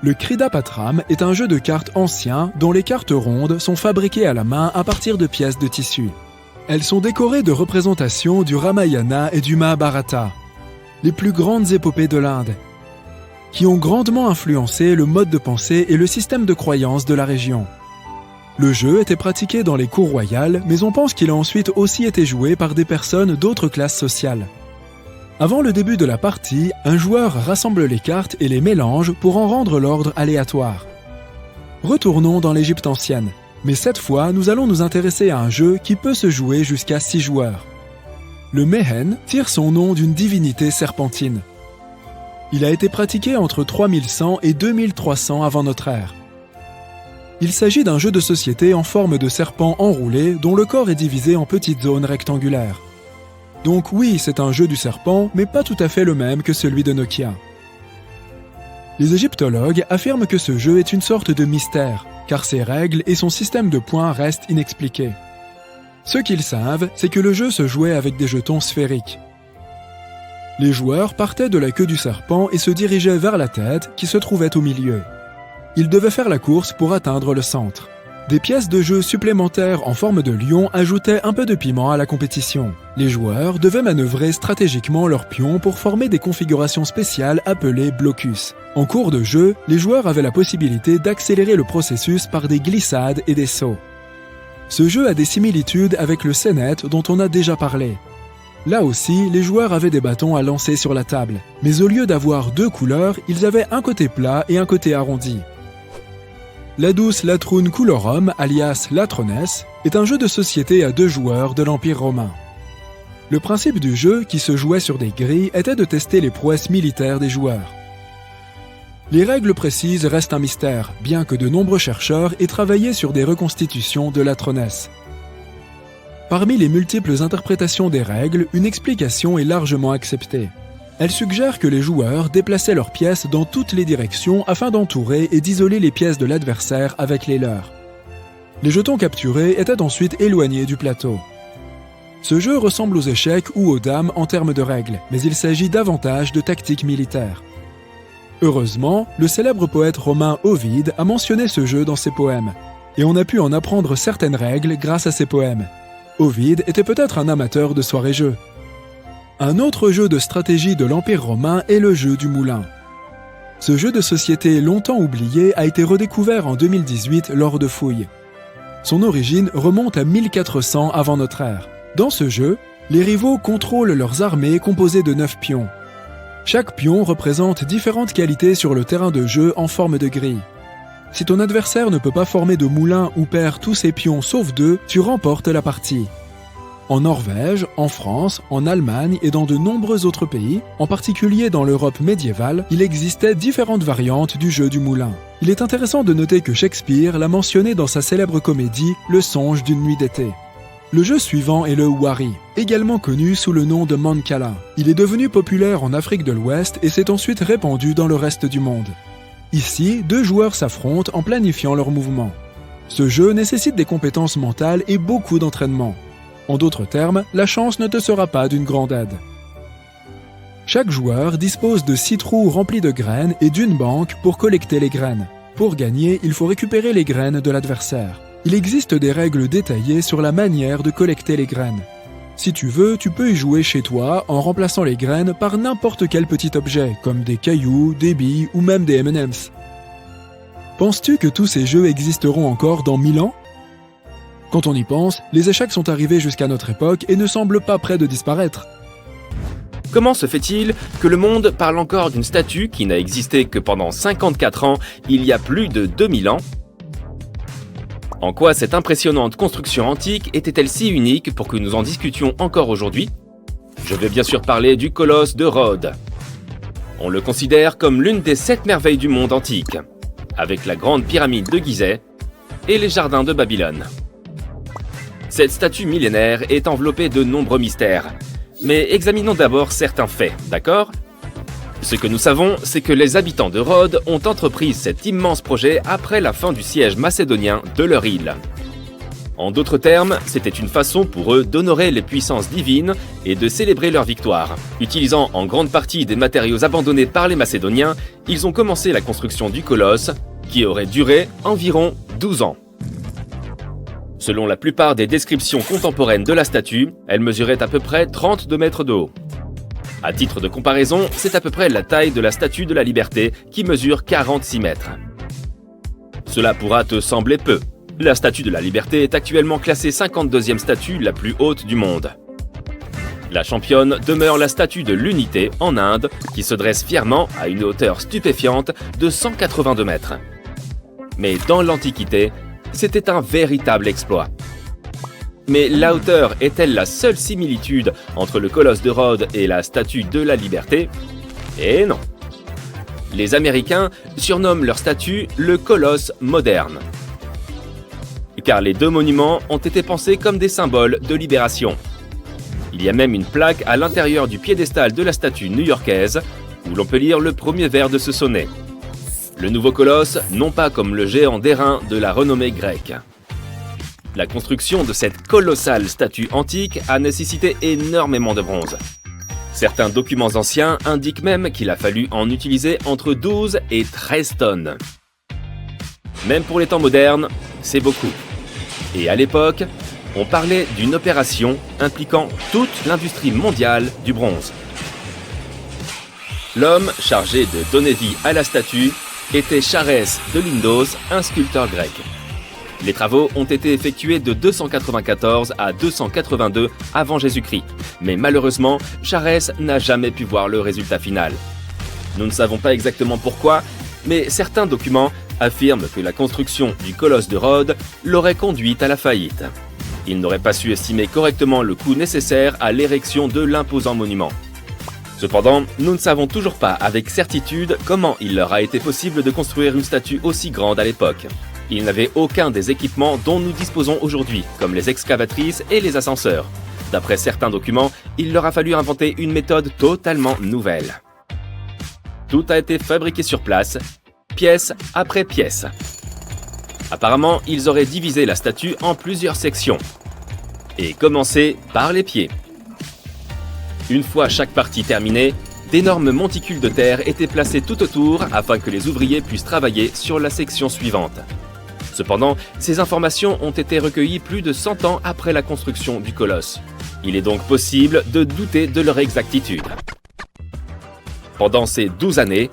Le Kridapatram est un jeu de cartes ancien dont les cartes rondes sont fabriquées à la main à partir de pièces de tissu. Elles sont décorées de représentations du Ramayana et du Mahabharata, les plus grandes épopées de l'Inde, qui ont grandement influencé le mode de pensée et le système de croyance de la région. Le jeu était pratiqué dans les cours royales, mais on pense qu'il a ensuite aussi été joué par des personnes d'autres classes sociales. Avant le début de la partie, un joueur rassemble les cartes et les mélange pour en rendre l'ordre aléatoire. Retournons dans l'Égypte ancienne, mais cette fois nous allons nous intéresser à un jeu qui peut se jouer jusqu'à 6 joueurs. Le Mehen tire son nom d'une divinité serpentine. Il a été pratiqué entre 3100 et 2300 avant notre ère. Il s'agit d'un jeu de société en forme de serpent enroulé dont le corps est divisé en petites zones rectangulaires. Donc oui, c'est un jeu du serpent, mais pas tout à fait le même que celui de Nokia. Les égyptologues affirment que ce jeu est une sorte de mystère, car ses règles et son système de points restent inexpliqués. Ce qu'ils savent, c'est que le jeu se jouait avec des jetons sphériques. Les joueurs partaient de la queue du serpent et se dirigeaient vers la tête qui se trouvait au milieu. Ils devaient faire la course pour atteindre le centre. Des pièces de jeu supplémentaires en forme de lion ajoutaient un peu de piment à la compétition. Les joueurs devaient manœuvrer stratégiquement leurs pions pour former des configurations spéciales appelées blocus. En cours de jeu, les joueurs avaient la possibilité d'accélérer le processus par des glissades et des sauts. Ce jeu a des similitudes avec le Senet dont on a déjà parlé. Là aussi, les joueurs avaient des bâtons à lancer sur la table, mais au lieu d'avoir 2 couleurs, ils avaient un côté plat et un côté arrondi. Ladus Latrum Coolorum, alias Latrones, est un jeu de société à 2 joueurs de l'Empire romain. Le principe du jeu, qui se jouait sur des grilles, était de tester les prouesses militaires des joueurs. Les règles précises restent un mystère, bien que de nombreux chercheurs aient travaillé sur des reconstitutions de Latrones. Parmi les multiples interprétations des règles, une explication est largement acceptée. Elle suggère que les joueurs déplaçaient leurs pièces dans toutes les directions afin d'entourer et d'isoler les pièces de l'adversaire avec les leurs. Les jetons capturés étaient ensuite éloignés du plateau. Ce jeu ressemble aux échecs ou aux dames en termes de règles, mais il s'agit davantage de tactiques militaires. Heureusement, le célèbre poète romain Ovide a mentionné ce jeu dans ses poèmes, et on a pu en apprendre certaines règles grâce à ses poèmes. Ovide était peut-être un amateur de soirées-jeux. Un autre jeu de stratégie de l'Empire romain est le jeu du moulin. Ce jeu de société longtemps oublié a été redécouvert en 2018 lors de fouilles. Son origine remonte à 1400 avant notre ère. Dans ce jeu, les rivaux contrôlent leurs armées composées de 9 pions. Chaque pion représente différentes qualités sur le terrain de jeu en forme de grille. Si ton adversaire ne peut pas former de moulin ou perd tous ses pions sauf 2, tu remportes la partie. En Norvège, en France, en Allemagne et dans de nombreux autres pays, en particulier dans l'Europe médiévale, il existait différentes variantes du jeu du moulin. Il est intéressant de noter que Shakespeare l'a mentionné dans sa célèbre comédie « Le songe d'une nuit d'été ». Le jeu suivant est le Wari, également connu sous le nom de Mancala. Il est devenu populaire en Afrique de l'Ouest et s'est ensuite répandu dans le reste du monde. Ici, 2 joueurs s'affrontent en planifiant leurs mouvements. Ce jeu nécessite des compétences mentales et beaucoup d'entraînement. En d'autres termes, la chance ne te sera pas d'une grande aide. Chaque joueur dispose de 6 trous remplis de graines et d'une banque pour collecter les graines. Pour gagner, il faut récupérer les graines de l'adversaire. Il existe des règles détaillées sur la manière de collecter les graines. Si tu veux, tu peux y jouer chez toi en remplaçant les graines par n'importe quel petit objet, comme des cailloux, des billes ou même des M&M's. Penses-tu que tous ces jeux existeront encore dans 1000 ans ? Quand on y pense, les échecs sont arrivés jusqu'à notre époque et ne semblent pas près de disparaître. Comment se fait-il que le monde parle encore d'une statue qui n'a existé que pendant 54 ans, il y a plus de 2000 ans ? En quoi cette impressionnante construction antique était-elle si unique pour que nous en discutions encore aujourd'hui ? Je vais bien sûr parler du colosse de Rhodes. On le considère comme l'une des 7 merveilles du monde antique, avec la grande pyramide de Gizeh et les jardins de Babylone. Cette statue millénaire est enveloppée de nombreux mystères. Mais examinons d'abord certains faits, d'accord ? Ce que nous savons, c'est que les habitants de Rhodes ont entrepris cet immense projet après la fin du siège macédonien de leur île. En d'autres termes, c'était une façon pour eux d'honorer les puissances divines et de célébrer leur victoire. Utilisant en grande partie des matériaux abandonnés par les Macédoniens, ils ont commencé la construction du colosse, qui aurait duré environ 12 ans. Selon la plupart des descriptions contemporaines de la statue, elle mesurait à peu près 32 mètres de haut. À titre de comparaison, c'est à peu près la taille de la Statue de la Liberté qui mesure 46 mètres. Cela pourra te sembler peu. La Statue de la Liberté est actuellement classée 52e statue la plus haute du monde. La championne demeure la Statue de l'Unité en Inde, qui se dresse fièrement à une hauteur stupéfiante de 182 mètres. Mais dans l'Antiquité, c'était un véritable exploit. Mais la hauteur est-elle la seule similitude entre le colosse de Rhodes et la Statue de la Liberté ? Eh non. Les Américains surnomment leur statue le colosse moderne. Car les 2 monuments ont été pensés comme des symboles de libération. Il y a même une plaque à l'intérieur du piédestal de la statue new-yorkaise où l'on peut lire le premier vers de ce sonnet. Le nouveau colosse, non pas comme le géant d'airain de la renommée grecque. La construction de cette colossale statue antique a nécessité énormément de bronze. Certains documents anciens indiquent même qu'il a fallu en utiliser entre 12 et 13 tonnes. Même pour les temps modernes, c'est beaucoup. Et à l'époque, on parlait d'une opération impliquant toute l'industrie mondiale du bronze. L'homme chargé de donner vie à la statue était Charès de Lindos, un sculpteur grec. Les travaux ont été effectués de 294 à 282 avant Jésus-Christ, mais malheureusement, Charès n'a jamais pu voir le résultat final. Nous ne savons pas exactement pourquoi, mais certains documents affirment que la construction du colosse de Rhodes l'aurait conduite à la faillite. Il n'aurait pas su estimer correctement le coût nécessaire à l'érection de l'imposant monument. Cependant, nous ne savons toujours pas avec certitude comment il leur a été possible de construire une statue aussi grande à l'époque. Ils n'avaient aucun des équipements dont nous disposons aujourd'hui, comme les excavatrices et les ascenseurs. D'après certains documents, il leur a fallu inventer une méthode totalement nouvelle. Tout a été fabriqué sur place, pièce après pièce. Apparemment, ils auraient divisé la statue en plusieurs sections, et commencé par les pieds. Une fois chaque partie terminée, d'énormes monticules de terre étaient placés tout autour afin que les ouvriers puissent travailler sur la section suivante. Cependant, ces informations ont été recueillies plus de 100 ans après la construction du colosse. Il est donc possible de douter de leur exactitude. Pendant ces 12 années,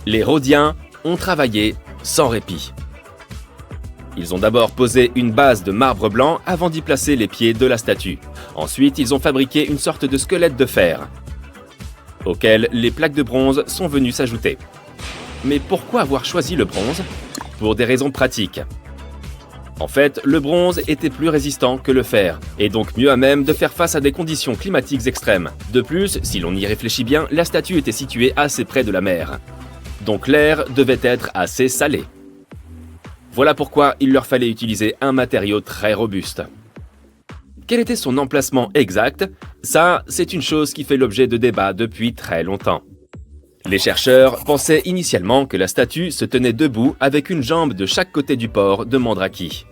les Rhodiens ont travaillé sans répit. Ils ont d'abord posé une base de marbre blanc avant d'y placer les pieds de la statue. Ensuite, ils ont fabriqué une sorte de squelette de fer, auquel les plaques de bronze sont venues s'ajouter. Mais pourquoi avoir choisi le bronze? Pour des raisons pratiques. En fait, le bronze était plus résistant que le fer, et donc mieux à même de faire face à des conditions climatiques extrêmes. De plus, si l'on y réfléchit bien, la statue était située assez près de la mer. Donc l'air devait être assez salé. Voilà pourquoi il leur fallait utiliser un matériau très robuste. Quel était son emplacement exact? Ça, c'est une chose qui fait l'objet de débats depuis très longtemps. Les chercheurs pensaient initialement que la statue se tenait debout avec une jambe de chaque côté du port de Mandraki.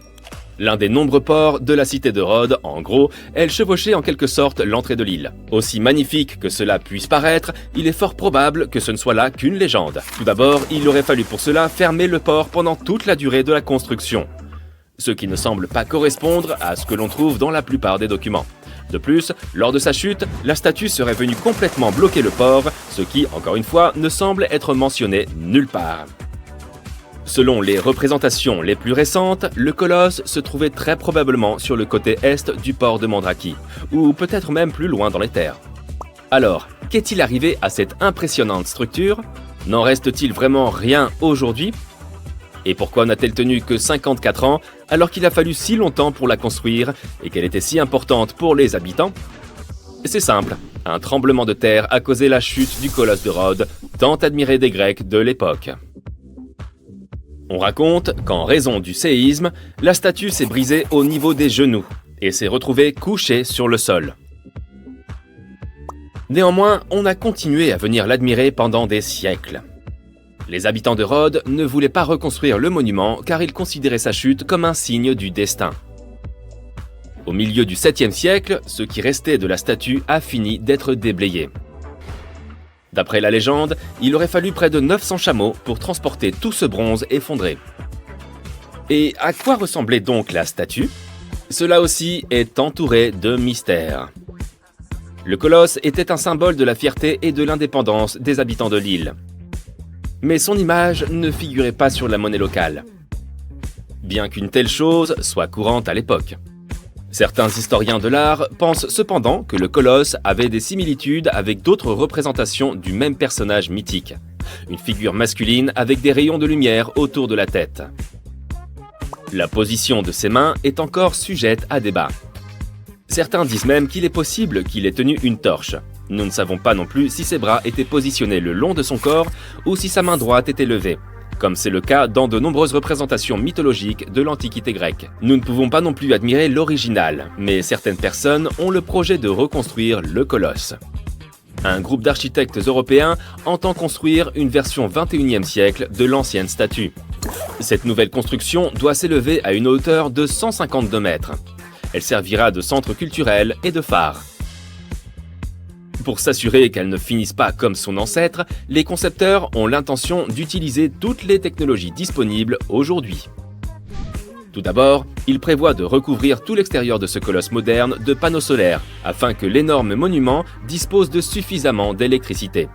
L'un des nombreux ports de la cité de Rhodes, en gros, elle chevauchait en quelque sorte l'entrée de l'île. Aussi magnifique que cela puisse paraître, il est fort probable que ce ne soit là qu'une légende. Tout d'abord, il aurait fallu pour cela fermer le port pendant toute la durée de la construction, ce qui ne semble pas correspondre à ce que l'on trouve dans la plupart des documents. De plus, lors de sa chute, la statue serait venue complètement bloquer le port, ce qui, encore une fois, ne semble être mentionné nulle part. Selon les représentations les plus récentes, le colosse se trouvait très probablement sur le côté est du port de Mandraki, ou peut-être même plus loin dans les terres. Alors, qu'est-il arrivé à cette impressionnante structure? N'en reste-t-il vraiment rien aujourd'hui? Et pourquoi n'a-t-elle tenu que 54 ans alors qu'il a fallu si longtemps pour la construire et qu'elle était si importante pour les habitants? C'est simple, un tremblement de terre a causé la chute du colosse de Rhodes, tant admiré des Grecs de l'époque. On raconte qu'en raison du séisme, la statue s'est brisée au niveau des genoux et s'est retrouvée couchée sur le sol. Néanmoins, on a continué à venir l'admirer pendant des siècles. Les habitants de Rhodes ne voulaient pas reconstruire le monument car ils considéraient sa chute comme un signe du destin. Au milieu du 7e siècle, ce qui restait de la statue a fini d'être déblayé. D'après la légende, il aurait fallu près de 900 chameaux pour transporter tout ce bronze effondré. Et à quoi ressemblait donc la statue? Cela aussi est entouré de mystères. Le colosse était un symbole de la fierté et de l'indépendance des habitants de l'île. Mais son image ne figurait pas sur la monnaie locale, bien qu'une telle chose soit courante à l'époque. Certains historiens de l'art pensent cependant que le colosse avait des similitudes avec d'autres représentations du même personnage mythique, une figure masculine avec des rayons de lumière autour de la tête. La position de ses mains est encore sujette à débat. Certains disent même qu'il est possible qu'il ait tenu une torche. Nous ne savons pas non plus si ses bras étaient positionnés le long de son corps ou si sa main droite était levée, comme c'est le cas dans de nombreuses représentations mythologiques de l'Antiquité grecque. Nous ne pouvons pas non plus admirer l'original, mais certaines personnes ont le projet de reconstruire le colosse. Un groupe d'architectes européens entend construire une version 21e siècle de l'ancienne statue. Cette nouvelle construction doit s'élever à une hauteur de 152 mètres. Elle servira de centre culturel et de phare. Pour s'assurer qu'elle ne finisse pas comme son ancêtre, les concepteurs ont l'intention d'utiliser toutes les technologies disponibles aujourd'hui. Tout d'abord, ils prévoient de recouvrir tout l'extérieur de ce colosse moderne de panneaux solaires, afin que l'énorme monument dispose de suffisamment d'électricité.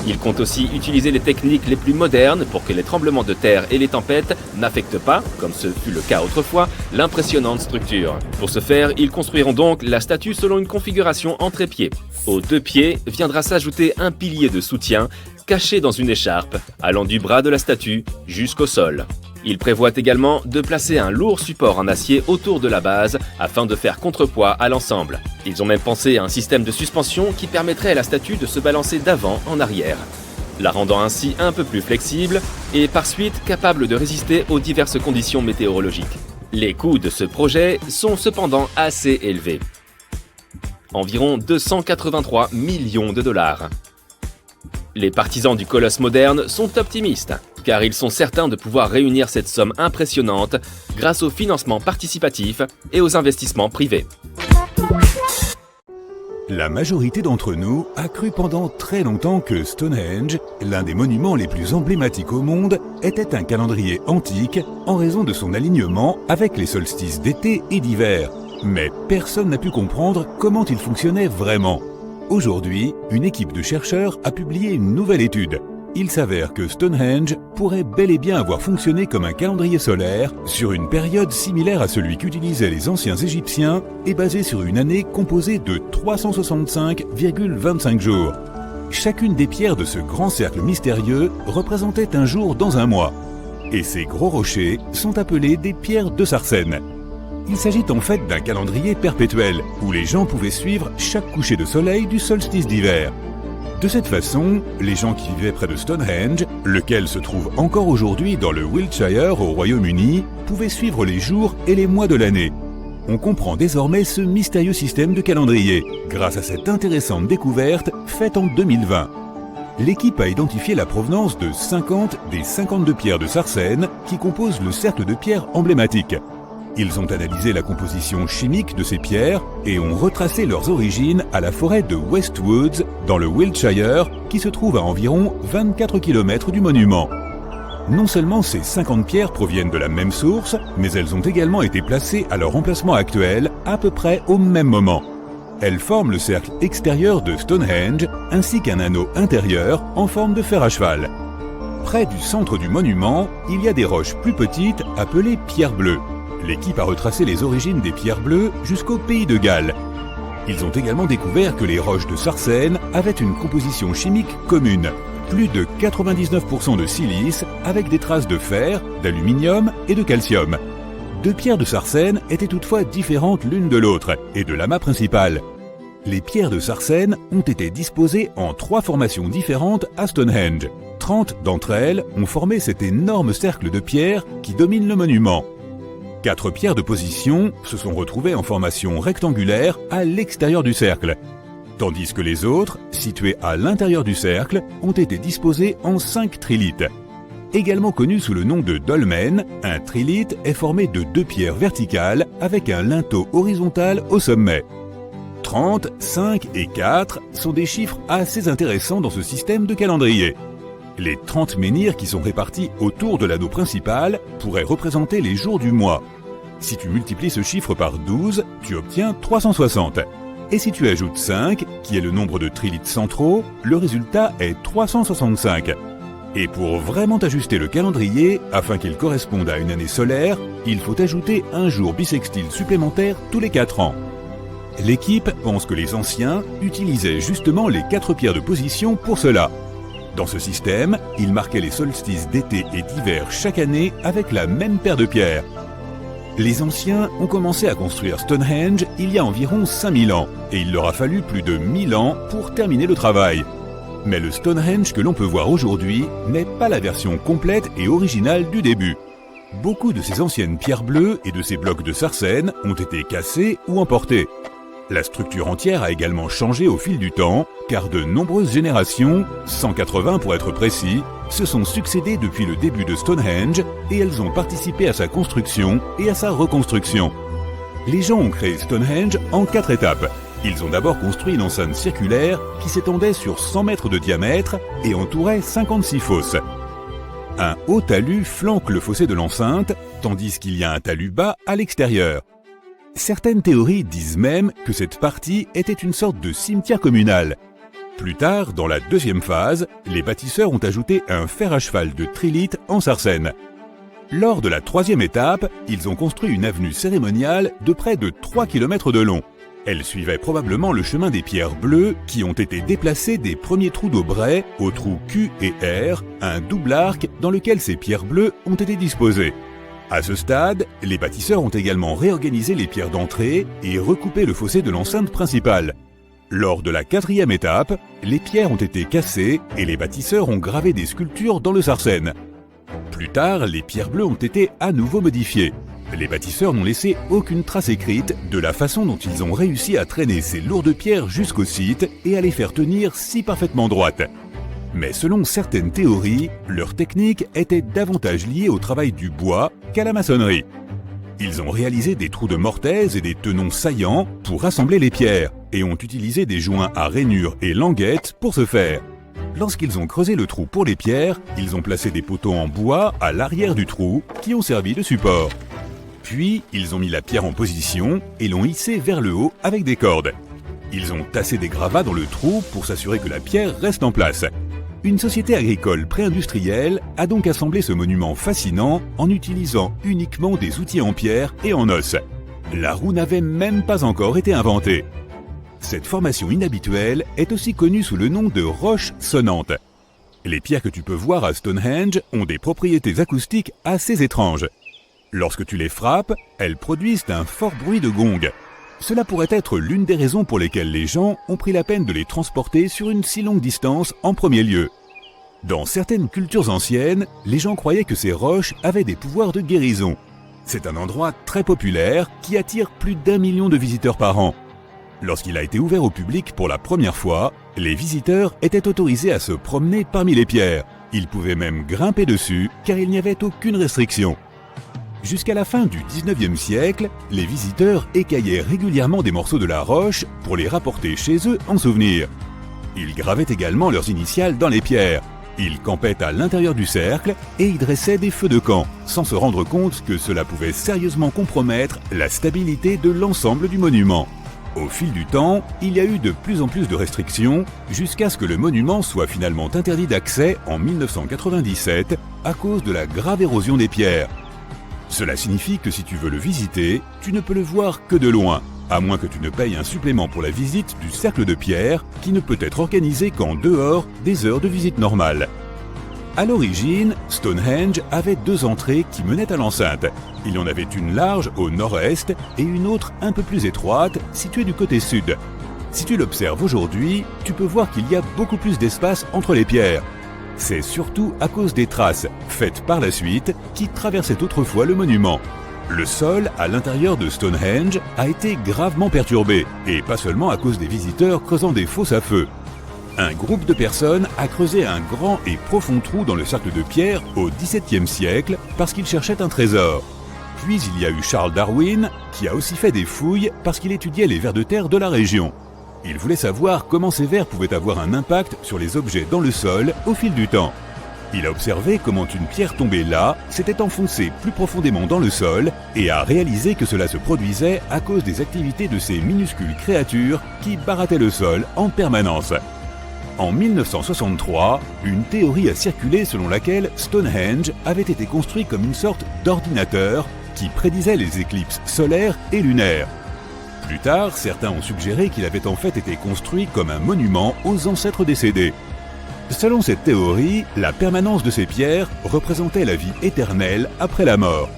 Ils comptent aussi utiliser les techniques les plus modernes pour que les tremblements de terre et les tempêtes n'affectent pas, comme ce fut le cas autrefois, l'impressionnante structure. Pour ce faire, ils construiront donc la statue selon une configuration en trépied. Aux 2 pieds viendra s'ajouter un pilier de soutien caché dans une écharpe, allant du bras de la statue jusqu'au sol. Ils prévoient également de placer un lourd support en acier autour de la base afin de faire contrepoids à l'ensemble. Ils ont même pensé à un système de suspension qui permettrait à la statue de se balancer d'avant en arrière, la rendant ainsi un peu plus flexible et par suite capable de résister aux diverses conditions météorologiques. Les coûts de ce projet sont cependant assez élevés. Environ 283 millions de dollars. Les partisans du colosse moderne sont optimistes, car ils sont certains de pouvoir réunir cette somme impressionnante grâce au financement participatif et aux investissements privés. La majorité d'entre nous a cru pendant très longtemps que Stonehenge, l'un des monuments les plus emblématiques au monde, était un calendrier antique en raison de son alignement avec les solstices d'été et d'hiver. Mais personne n'a pu comprendre comment il fonctionnait vraiment. Aujourd'hui, une équipe de chercheurs a publié une nouvelle étude. il s'avère que Stonehenge pourrait bel et bien avoir fonctionné comme un calendrier solaire sur une période similaire à celui qu'utilisaient les anciens Égyptiens et basé sur une année composée de 365,25 jours. Chacune des pierres de ce grand cercle mystérieux représentait un jour dans un mois. Et ces gros rochers sont appelés des pierres de Sarsène. Il s'agit en fait d'un calendrier perpétuel où les gens pouvaient suivre chaque coucher de soleil du solstice d'hiver. De cette façon, les gens qui vivaient près de Stonehenge, lequel se trouve encore aujourd'hui dans le Wiltshire au Royaume-Uni, pouvaient suivre les jours et les mois de l'année. On comprend désormais ce mystérieux système de calendrier, grâce à cette intéressante découverte faite en 2020. L'équipe a identifié la provenance de 50 des 52 pierres de Sarsène qui composent le cercle de pierres emblématique. Ils ont analysé la composition chimique de ces pierres et ont retracé leurs origines à la forêt de Westwoods, dans le Wiltshire, qui se trouve à environ 24 km du monument. Non seulement ces 50 pierres proviennent de la même source, mais elles ont également été placées à leur emplacement actuel à peu près au même moment. Elles forment le cercle extérieur de Stonehenge, ainsi qu'un anneau intérieur en forme de fer à cheval. Près du centre du monument, il y a des roches plus petites appelées pierres bleues. L'équipe a retracé les origines des pierres bleues jusqu'au pays de Galles. Ils ont également découvert que les roches de Sarsène avaient une composition chimique commune. Plus de 99% de silice avec des traces de fer, d'aluminium et de calcium. Deux pierres de Sarsène étaient toutefois différentes l'une de l'autre et de l'amas principal. Les pierres de Sarsène ont été disposées en 3 formations différentes à Stonehenge. 30 d'entre elles ont formé cet énorme cercle de pierres qui domine le monument. 4 pierres de position se sont retrouvées en formation rectangulaire à l'extérieur du cercle, tandis que les autres, situées à l'intérieur du cercle, ont été disposées en 5 trilithes. Également connu sous le nom de dolmen, un trilithe est formé de 2 pierres verticales avec un linteau horizontal au sommet. 30, 5 et 4 sont des chiffres assez intéressants dans ce système de calendrier. Les 30 menhirs qui sont répartis autour de l'anneau principal pourraient représenter les jours du mois. Si tu multiplies ce chiffre par 12, tu obtiens 360. Et si tu ajoutes 5, qui est le nombre de trilithes centraux, le résultat est 365. Et pour vraiment ajuster le calendrier, afin qu'il corresponde à une année solaire, il faut ajouter un jour bissextile supplémentaire tous les 4 ans. L'équipe pense que les anciens utilisaient justement les 4 pierres de position pour cela. Dans ce système, ils marquaient les solstices d'été et d'hiver chaque année avec la même paire de pierres. Les anciens ont commencé à construire Stonehenge il y a environ 5000 ans, et il leur a fallu plus de 1000 ans pour terminer le travail. Mais le Stonehenge que l'on peut voir aujourd'hui n'est pas la version complète et originale du début. Beaucoup de ces anciennes pierres bleues et de ces blocs de Sarsène ont été cassés ou emportés. La structure entière a également changé au fil du temps, car de nombreuses générations, 180 pour être précis, se sont succédées depuis le début de Stonehenge et elles ont participé à sa construction et à sa reconstruction. Les gens ont créé Stonehenge en 4 étapes. Ils ont d'abord construit une enceinte circulaire qui s'étendait sur 100 mètres de diamètre et entourait 56 fosses. Un haut talus flanque le fossé de l'enceinte, tandis qu'il y a un talus bas à l'extérieur. Certaines théories disent même que cette partie était une sorte de cimetière communal. Plus tard, dans la deuxième phase, les bâtisseurs ont ajouté un fer à cheval de trilithes en Sarsène. Lors de la troisième étape, ils ont construit une avenue cérémoniale de près de 3 km de long. Elle suivait probablement le chemin des pierres bleues qui ont été déplacées des premiers trous d'Aubraye aux trous Q et R, un double arc dans lequel ces pierres bleues ont été disposées. À ce stade, les bâtisseurs ont également réorganisé les pierres d'entrée et recoupé le fossé de l'enceinte principale. Lors de la quatrième étape, les pierres ont été cassées et les bâtisseurs ont gravé des sculptures dans le Sarsène. Plus tard, les pierres bleues ont été à nouveau modifiées. Les bâtisseurs n'ont laissé aucune trace écrite de la façon dont ils ont réussi à traîner ces lourdes pierres jusqu'au site et à les faire tenir si parfaitement droites. Mais selon certaines théories, leur technique était davantage liée au travail du bois qu'à la maçonnerie. Ils ont réalisé des trous de mortaise et des tenons saillants pour rassembler les pierres et ont utilisé des joints à rainures et languettes pour ce faire. Lorsqu'ils ont creusé le trou pour les pierres, ils ont placé des poteaux en bois à l'arrière du trou qui ont servi de support. Puis, ils ont mis la pierre en position et l'ont hissée vers le haut avec des cordes. Ils ont tassé des gravats dans le trou pour s'assurer que la pierre reste en place. Une société agricole pré-industrielle a donc assemblé ce monument fascinant en utilisant uniquement des outils en pierre et en os. La roue n'avait même pas encore été inventée. Cette formation inhabituelle est aussi connue sous le nom de roche sonnante. Les pierres que tu peux voir à Stonehenge ont des propriétés acoustiques assez étranges. Lorsque tu les frappes, elles produisent un fort bruit de gong. Cela pourrait être l'une des raisons pour lesquelles les gens ont pris la peine de les transporter sur une si longue distance en premier lieu. Dans certaines cultures anciennes, les gens croyaient que ces roches avaient des pouvoirs de guérison. C'est un endroit très populaire qui attire plus d'1 million de visiteurs par an. Lorsqu'il a été ouvert au public pour la première fois, les visiteurs étaient autorisés à se promener parmi les pierres. Ils pouvaient même grimper dessus car il n'y avait aucune restriction. Jusqu'à la fin du 19e siècle, les visiteurs écaillaient régulièrement des morceaux de la roche pour les rapporter chez eux en souvenir. Ils gravaient également leurs initiales dans les pierres. Ils campaient à l'intérieur du cercle et y dressaient des feux de camp, sans se rendre compte que cela pouvait sérieusement compromettre la stabilité de l'ensemble du monument. Au fil du temps, il y a eu de plus en plus de restrictions, jusqu'à ce que le monument soit finalement interdit d'accès en 1997 à cause de la grave érosion des pierres. Cela signifie que si tu veux le visiter, tu ne peux le voir que de loin, à moins que tu ne payes un supplément pour la visite du cercle de pierre qui ne peut être organisé qu'en dehors des heures de visite normales. À l'origine, Stonehenge avait 2 entrées qui menaient à l'enceinte. Il y en avait une large au nord-est et une autre un peu plus étroite située du côté sud. Si tu l'observes aujourd'hui, tu peux voir qu'il y a beaucoup plus d'espace entre les pierres. C'est surtout à cause des traces, faites par la suite, qui traversaient autrefois le monument. Le sol à l'intérieur de Stonehenge a été gravement perturbé, et pas seulement à cause des visiteurs creusant des fosses à feu. Un groupe de personnes a creusé un grand et profond trou dans le cercle de pierre au XVIIe siècle parce qu'il cherchait un trésor. Puis il y a eu Charles Darwin qui a aussi fait des fouilles parce qu'il étudiait les vers de terre de la région. Il voulait savoir comment ces vers pouvaient avoir un impact sur les objets dans le sol au fil du temps. Il a observé comment une pierre tombée là s'était enfoncée plus profondément dans le sol et a réalisé que cela se produisait à cause des activités de ces minuscules créatures qui barattaient le sol en permanence. En 1963, une théorie a circulé selon laquelle Stonehenge avait été construit comme une sorte d'ordinateur qui prédisait les éclipses solaires et lunaires. Plus tard, certains ont suggéré qu'il avait en fait été construit comme un monument aux ancêtres décédés. Selon cette théorie, la permanence de ces pierres représentait la vie éternelle après la mort.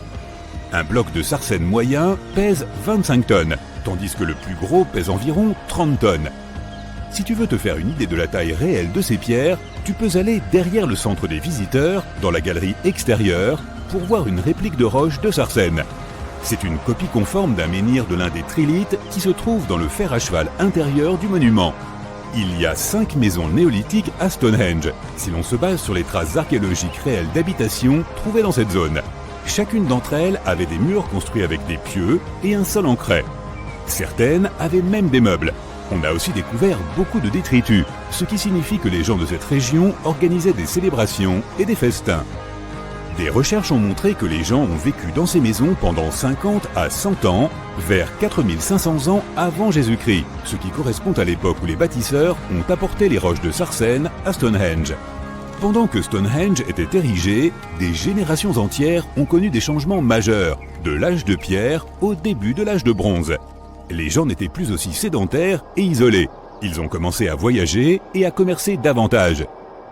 Un bloc de sarcène moyen pèse 25 tonnes, tandis que le plus gros pèse environ 30 tonnes. Si tu veux te faire une idée de la taille réelle de ces pierres, tu peux aller derrière le centre des visiteurs, dans la galerie extérieure, pour voir une réplique de roche de sarcène. C'est une copie conforme d'un menhir de l'un des trilithes qui se trouve dans le fer à cheval intérieur du monument. Il y a 5 maisons néolithiques à Stonehenge, si l'on se base sur les traces archéologiques réelles d'habitation trouvées dans cette zone. Chacune d'entre elles avait des murs construits avec des pieux et un sol en craie. Certaines avaient même des meubles. On a aussi découvert beaucoup de détritus, ce qui signifie que les gens de cette région organisaient des célébrations et des festins. Des recherches ont montré que les gens ont vécu dans ces maisons pendant 50 à 100 ans, vers 4500 ans avant Jésus-Christ, ce qui correspond à l'époque où les bâtisseurs ont apporté les roches de sarcène à Stonehenge. Pendant que Stonehenge était érigé, des générations entières ont connu des changements majeurs, de l'âge de pierre au début de l'âge de bronze. Les gens n'étaient plus aussi sédentaires et isolés. Ils ont commencé à voyager et à commercer davantage.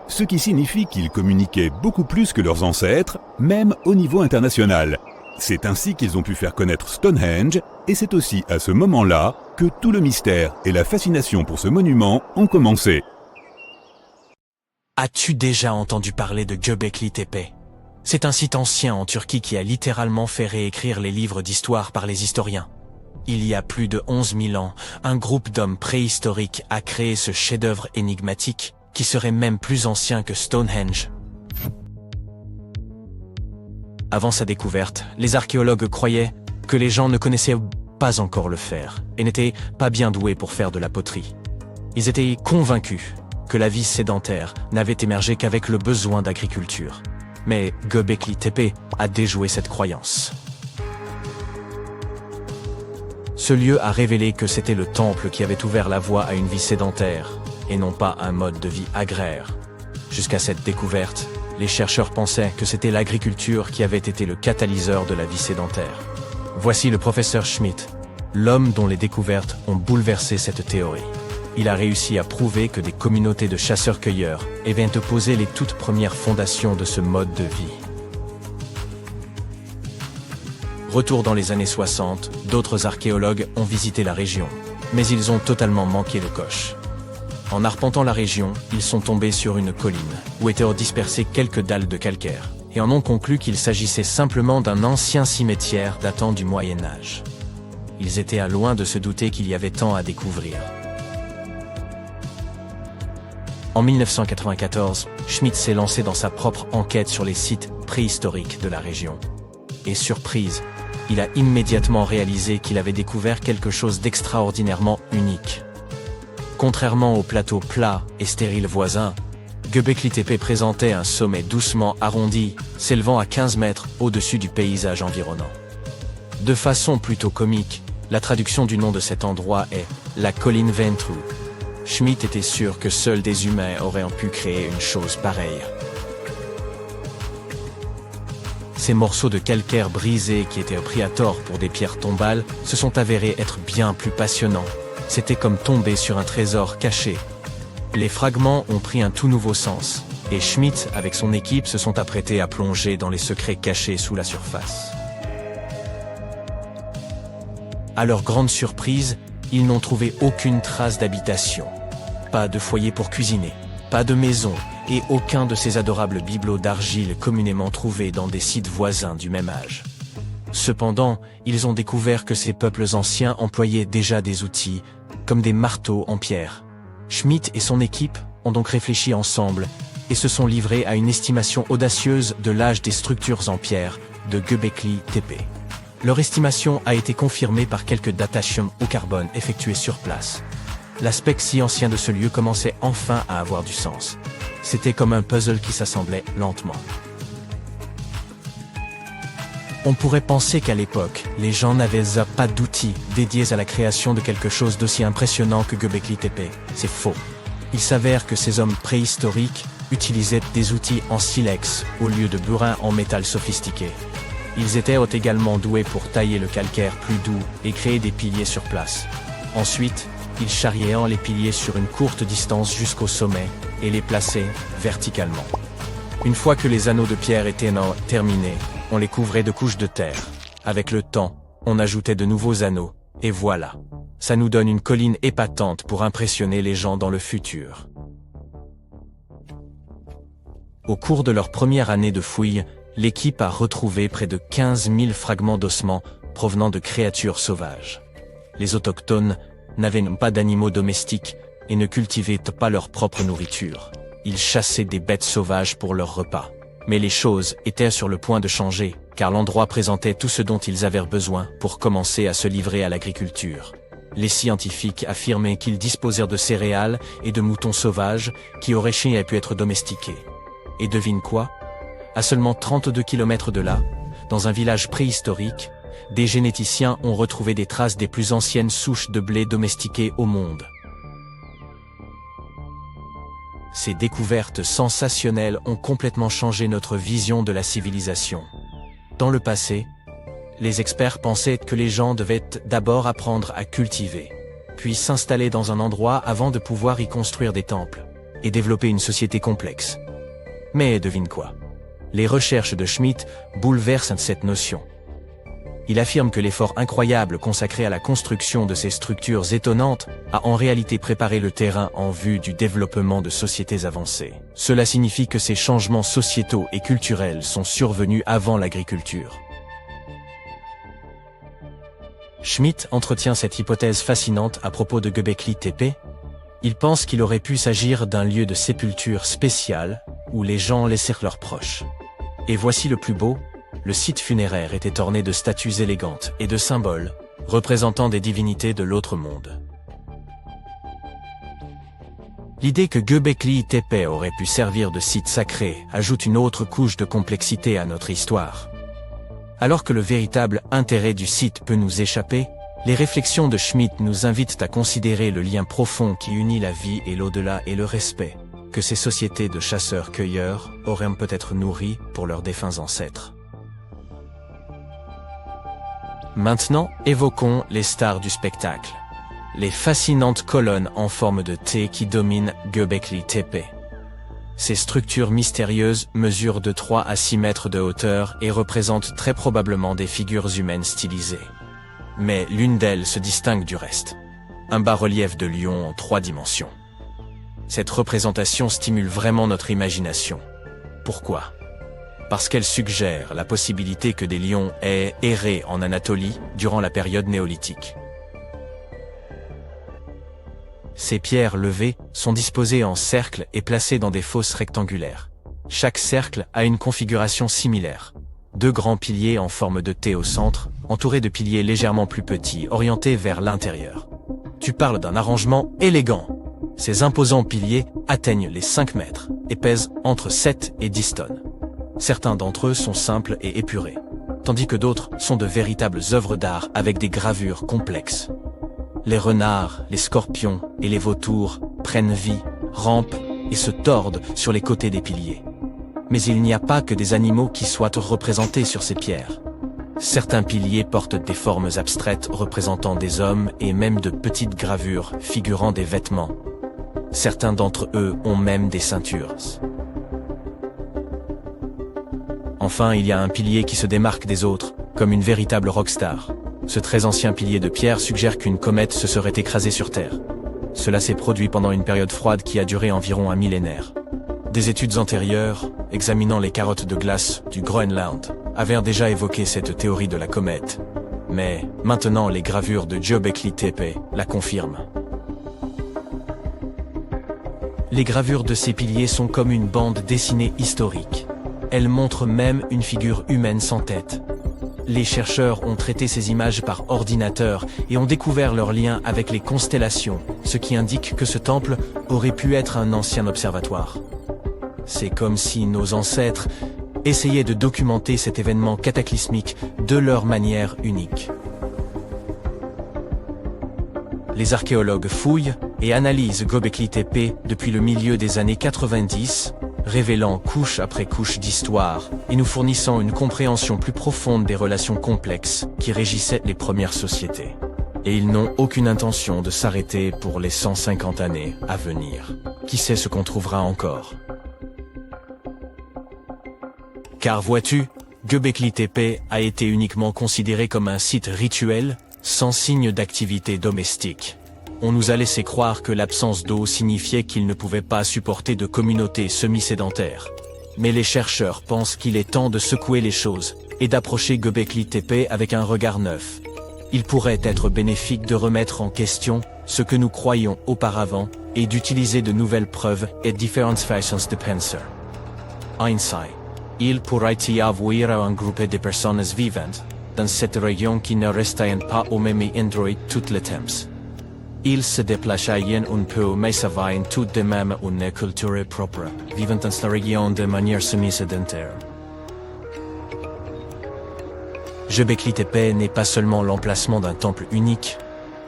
Ce qui signifie qu'ils communiquaient beaucoup plus que leurs ancêtres, même au niveau international. C'est ainsi qu'ils ont pu faire connaître Stonehenge, et c'est aussi à ce moment-là que tout le mystère et la fascination pour ce monument ont commencé. As-tu déjà entendu parler de Göbekli Tepe? C'est un site ancien en Turquie qui a littéralement fait réécrire les livres d'histoire par les historiens. Il y a plus de 11 000 ans, un groupe d'hommes préhistoriques a créé ce chef-d'œuvre énigmatique qui serait même plus ancien que Stonehenge. Avant sa découverte, les archéologues croyaient que les gens ne connaissaient pas encore le fer et n'étaient pas bien doués pour faire de la poterie. Ils étaient convaincus que la vie sédentaire n'avait émergé qu'avec le besoin d'agriculture. Mais Göbekli Tepe a déjoué cette croyance. Ce lieu a révélé que c'était le temple qui avait ouvert la voie à une vie sédentaire, et non pas un mode de vie agraire. Jusqu'à cette découverte, les chercheurs pensaient que c'était l'agriculture qui avait été le catalyseur de la vie sédentaire. Voici le professeur Schmidt, l'homme dont les découvertes ont bouleversé cette théorie. Il a réussi à prouver que des communautés de chasseurs-cueilleurs avaient posé les toutes premières fondations de ce mode de vie. Retour dans les années 60, d'autres archéologues ont visité la région, mais ils ont totalement manqué le coche. En arpentant la région, ils sont tombés sur une colline, où étaient dispersées quelques dalles de calcaire, et en ont conclu qu'il s'agissait simplement d'un ancien cimetière datant du Moyen-Âge. Ils étaient à loin de se douter qu'il y avait tant à découvrir. En 1994, Schmidt s'est lancé dans sa propre enquête sur les sites préhistoriques de la région. Et surprise, il a immédiatement réalisé qu'il avait découvert quelque chose d'extraordinairement unique. Contrairement aux plateaux plats et stériles voisins, Göbekli Tepe présentait un sommet doucement arrondi, s'élevant à 15 mètres au-dessus du paysage environnant. De façon plutôt comique, la traduction du nom de cet endroit est « la colline Ventru ». Schmidt était sûr que seuls des humains auraient pu créer une chose pareille. Ces morceaux de calcaire brisés qui étaient pris à tort pour des pierres tombales se sont avérés être bien plus passionnants. C'était comme tomber sur un trésor caché. Les fragments ont pris un tout nouveau sens, et Schmidt, avec son équipe, se sont apprêtés à plonger dans les secrets cachés sous la surface. À leur grande surprise, ils n'ont trouvé aucune trace d'habitation. Pas de foyer pour cuisiner, pas de maison, et aucun de ces adorables bibelots d'argile communément trouvés dans des sites voisins du même âge. Cependant, ils ont découvert que ces peuples anciens employaient déjà des outils, comme des marteaux en pierre. Schmidt et son équipe ont donc réfléchi ensemble et se sont livrés à une estimation audacieuse de l'âge des structures en pierre de Göbekli Tepe. Leur estimation a été confirmée par quelques datations au carbone effectuées sur place. L'aspect si ancien de ce lieu commençait enfin à avoir du sens. C'était comme un puzzle qui s'assemblait lentement. On pourrait penser qu'à l'époque, les gens n'avaient pas d'outils dédiés à la création de quelque chose d'aussi impressionnant que Göbekli Tepe. C'est faux. Il s'avère que ces hommes préhistoriques utilisaient des outils en silex au lieu de burins en métal sophistiqué. Ils étaient également doués pour tailler le calcaire plus doux et créer des piliers sur place. Ensuite, ils charriaient les piliers sur une courte distance jusqu'au sommet et les plaçaient verticalement. Une fois que les anneaux de pierre étaient terminés, on les couvrait de couches de terre. Avec le temps, on ajoutait de nouveaux anneaux, et voilà. Ça nous donne une colline épatante pour impressionner les gens dans le futur. Au cours de leur première année de fouilles, l'équipe a retrouvé près de 15 000 fragments d'ossements provenant de créatures sauvages. Les autochtones n'avaient pas d'animaux domestiques et ne cultivaient pas leur propre nourriture. Ils chassaient des bêtes sauvages pour leur repas. Mais les choses étaient sur le point de changer, car l'endroit présentait tout ce dont ils avaient besoin pour commencer à se livrer à l'agriculture. Les scientifiques affirmaient qu'ils disposèrent de céréales et de moutons sauvages qui auraient pu être domestiqués. Et devine quoi? À seulement 32 km de là, dans un village préhistorique, des généticiens ont retrouvé des traces des plus anciennes souches de blé domestiquées au monde. Ces découvertes sensationnelles ont complètement changé notre vision de la civilisation. Dans le passé, les experts pensaient que les gens devaient d'abord apprendre à cultiver, puis s'installer dans un endroit avant de pouvoir y construire des temples, et développer une société complexe. Mais devine quoi? Les recherches de Schmidt bouleversent cette notion. Il affirme que l'effort incroyable consacré à la construction de ces structures étonnantes a en réalité préparé le terrain en vue du développement de sociétés avancées. Cela signifie que ces changements sociétaux et culturels sont survenus avant l'agriculture. Schmidt entretient cette hypothèse fascinante à propos de Göbekli Tepe. Il pense qu'il aurait pu s'agir d'un lieu de sépulture spécial où les gens laissèrent leurs proches. Et voici le plus beau. Le site funéraire était orné de statues élégantes et de symboles représentant des divinités de l'autre monde. L'idée que Göbekli Tepe aurait pu servir de site sacré ajoute une autre couche de complexité à notre histoire. Alors que le véritable intérêt du site peut nous échapper, les réflexions de Schmidt nous invitent à considérer le lien profond qui unit la vie et l'au-delà et le respect. que ces sociétés de chasseurs-cueilleurs auraient peut-être nourri pour leurs défunts ancêtres. Maintenant, évoquons les stars du spectacle. Les fascinantes colonnes en forme de T qui dominent Göbekli Tepe. Ces structures mystérieuses mesurent de 3 à 6 mètres de hauteur et représentent très probablement des figures humaines stylisées. Mais l'une d'elles se distingue du reste. Un bas-relief de lion en 3 dimensions. Cette représentation stimule vraiment notre imagination. Pourquoi ? Parce qu'elle suggère la possibilité que des lions aient erré en Anatolie durant la période néolithique. Ces pierres levées sont disposées en cercles et placées dans des fosses rectangulaires. Chaque cercle a une configuration similaire. 2 grands piliers en forme de T au centre, entourés de piliers légèrement plus petits, orientés vers l'intérieur. Tu parles d'un arrangement élégant. Ces imposants piliers atteignent les 5 mètres et pèsent entre 7 et 10 tonnes. Certains d'entre eux sont simples et épurés, tandis que d'autres sont de véritables œuvres d'art avec des gravures complexes. Les renards, les scorpions et les vautours prennent vie, rampent et se tordent sur les côtés des piliers. Mais il n'y a pas que des animaux qui soient représentés sur ces pierres. Certains piliers portent des formes abstraites représentant des hommes et même de petites gravures figurant des vêtements. Certains d'entre eux ont même des ceintures. Enfin, il y a un pilier qui se démarque des autres, comme une véritable rockstar. Ce très ancien pilier de pierre suggère qu'une comète se serait écrasée sur Terre. Cela s'est produit pendant une période froide qui a duré environ un millénaire. Des études antérieures, examinant les carottes de glace du Groenland, avaient déjà évoqué cette théorie de la comète. Mais maintenant, les gravures de Göbekli Tepe la confirment. Les gravures de ces piliers sont comme une bande dessinée historique. Elles montrent même une figure humaine sans tête. Les chercheurs ont traité ces images par ordinateur et ont découvert leur lien avec les constellations, ce qui indique que ce temple aurait pu être un ancien observatoire. C'est comme si nos ancêtres essayaient de documenter cet événement cataclysmique de leur manière unique. Les archéologues fouillent et analysent Göbekli Tepe depuis le milieu des années 90, révélant couche après couche d'histoire et nous fournissant une compréhension plus profonde des relations complexes qui régissaient les premières sociétés. Et ils n'ont aucune intention de s'arrêter pour les 150 années à venir. Qui sait ce qu'on trouvera encore ? Car vois-tu, Göbekli Tepe a été uniquement considéré comme un site rituel, sans signe d'activité domestique. On nous a laissé croire que l'absence d'eau signifiait qu'il ne pouvait pas supporter de communautés semi-sédentaires. Mais les chercheurs pensent qu'il est temps de secouer les choses et d'approcher Göbekli Tepe avec un regard neuf. Il pourrait être bénéfique de remettre en question ce que nous croyions auparavant et d'utiliser de nouvelles preuves et différentes façons de penser. Ainsi, il pourrait y avoir un groupe de personnes vivantes dans cette région qui ne restaient pas au même endroit tout le temps. Ils se déplaçaient un peu mais avaient tout de même une culture propre, vivant dans la région de manière semi-sédentaire. Göbekli Tepe n'est pas seulement l'emplacement d'un temple unique,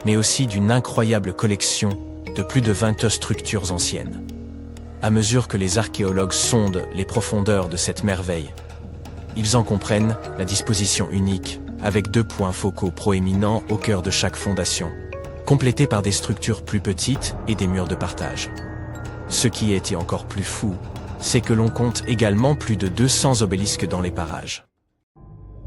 mais aussi d'une incroyable collection de plus de 20 structures anciennes. À mesure que les archéologues sondent les profondeurs de cette merveille, ils en comprennent la disposition unique, avec 2 points focaux proéminents au cœur de chaque fondation, complétés par des structures plus petites et des murs de partage. Ce qui était encore plus fou, c'est que l'on compte également plus de 200 obélisques dans les parages.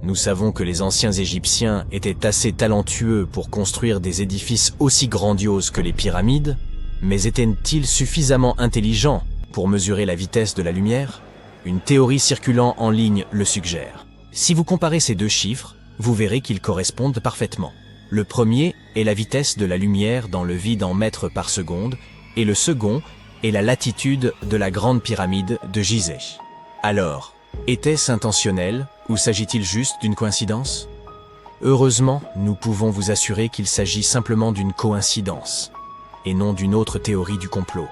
Nous savons que les anciens Égyptiens étaient assez talentueux pour construire des édifices aussi grandioses que les pyramides, mais étaient-ils suffisamment intelligents pour mesurer la vitesse de la lumière ? Une théorie circulant en ligne le suggère. Si vous comparez ces 2 chiffres, vous verrez qu'ils correspondent parfaitement. Le premier est la vitesse de la lumière dans le vide en mètres par seconde, et le second est la latitude de la grande pyramide de Gizeh. Alors, était-ce intentionnel ou s'agit-il juste d'une coïncidence ? Heureusement, nous pouvons vous assurer qu'il s'agit simplement d'une coïncidence, et non d'une autre théorie du complot.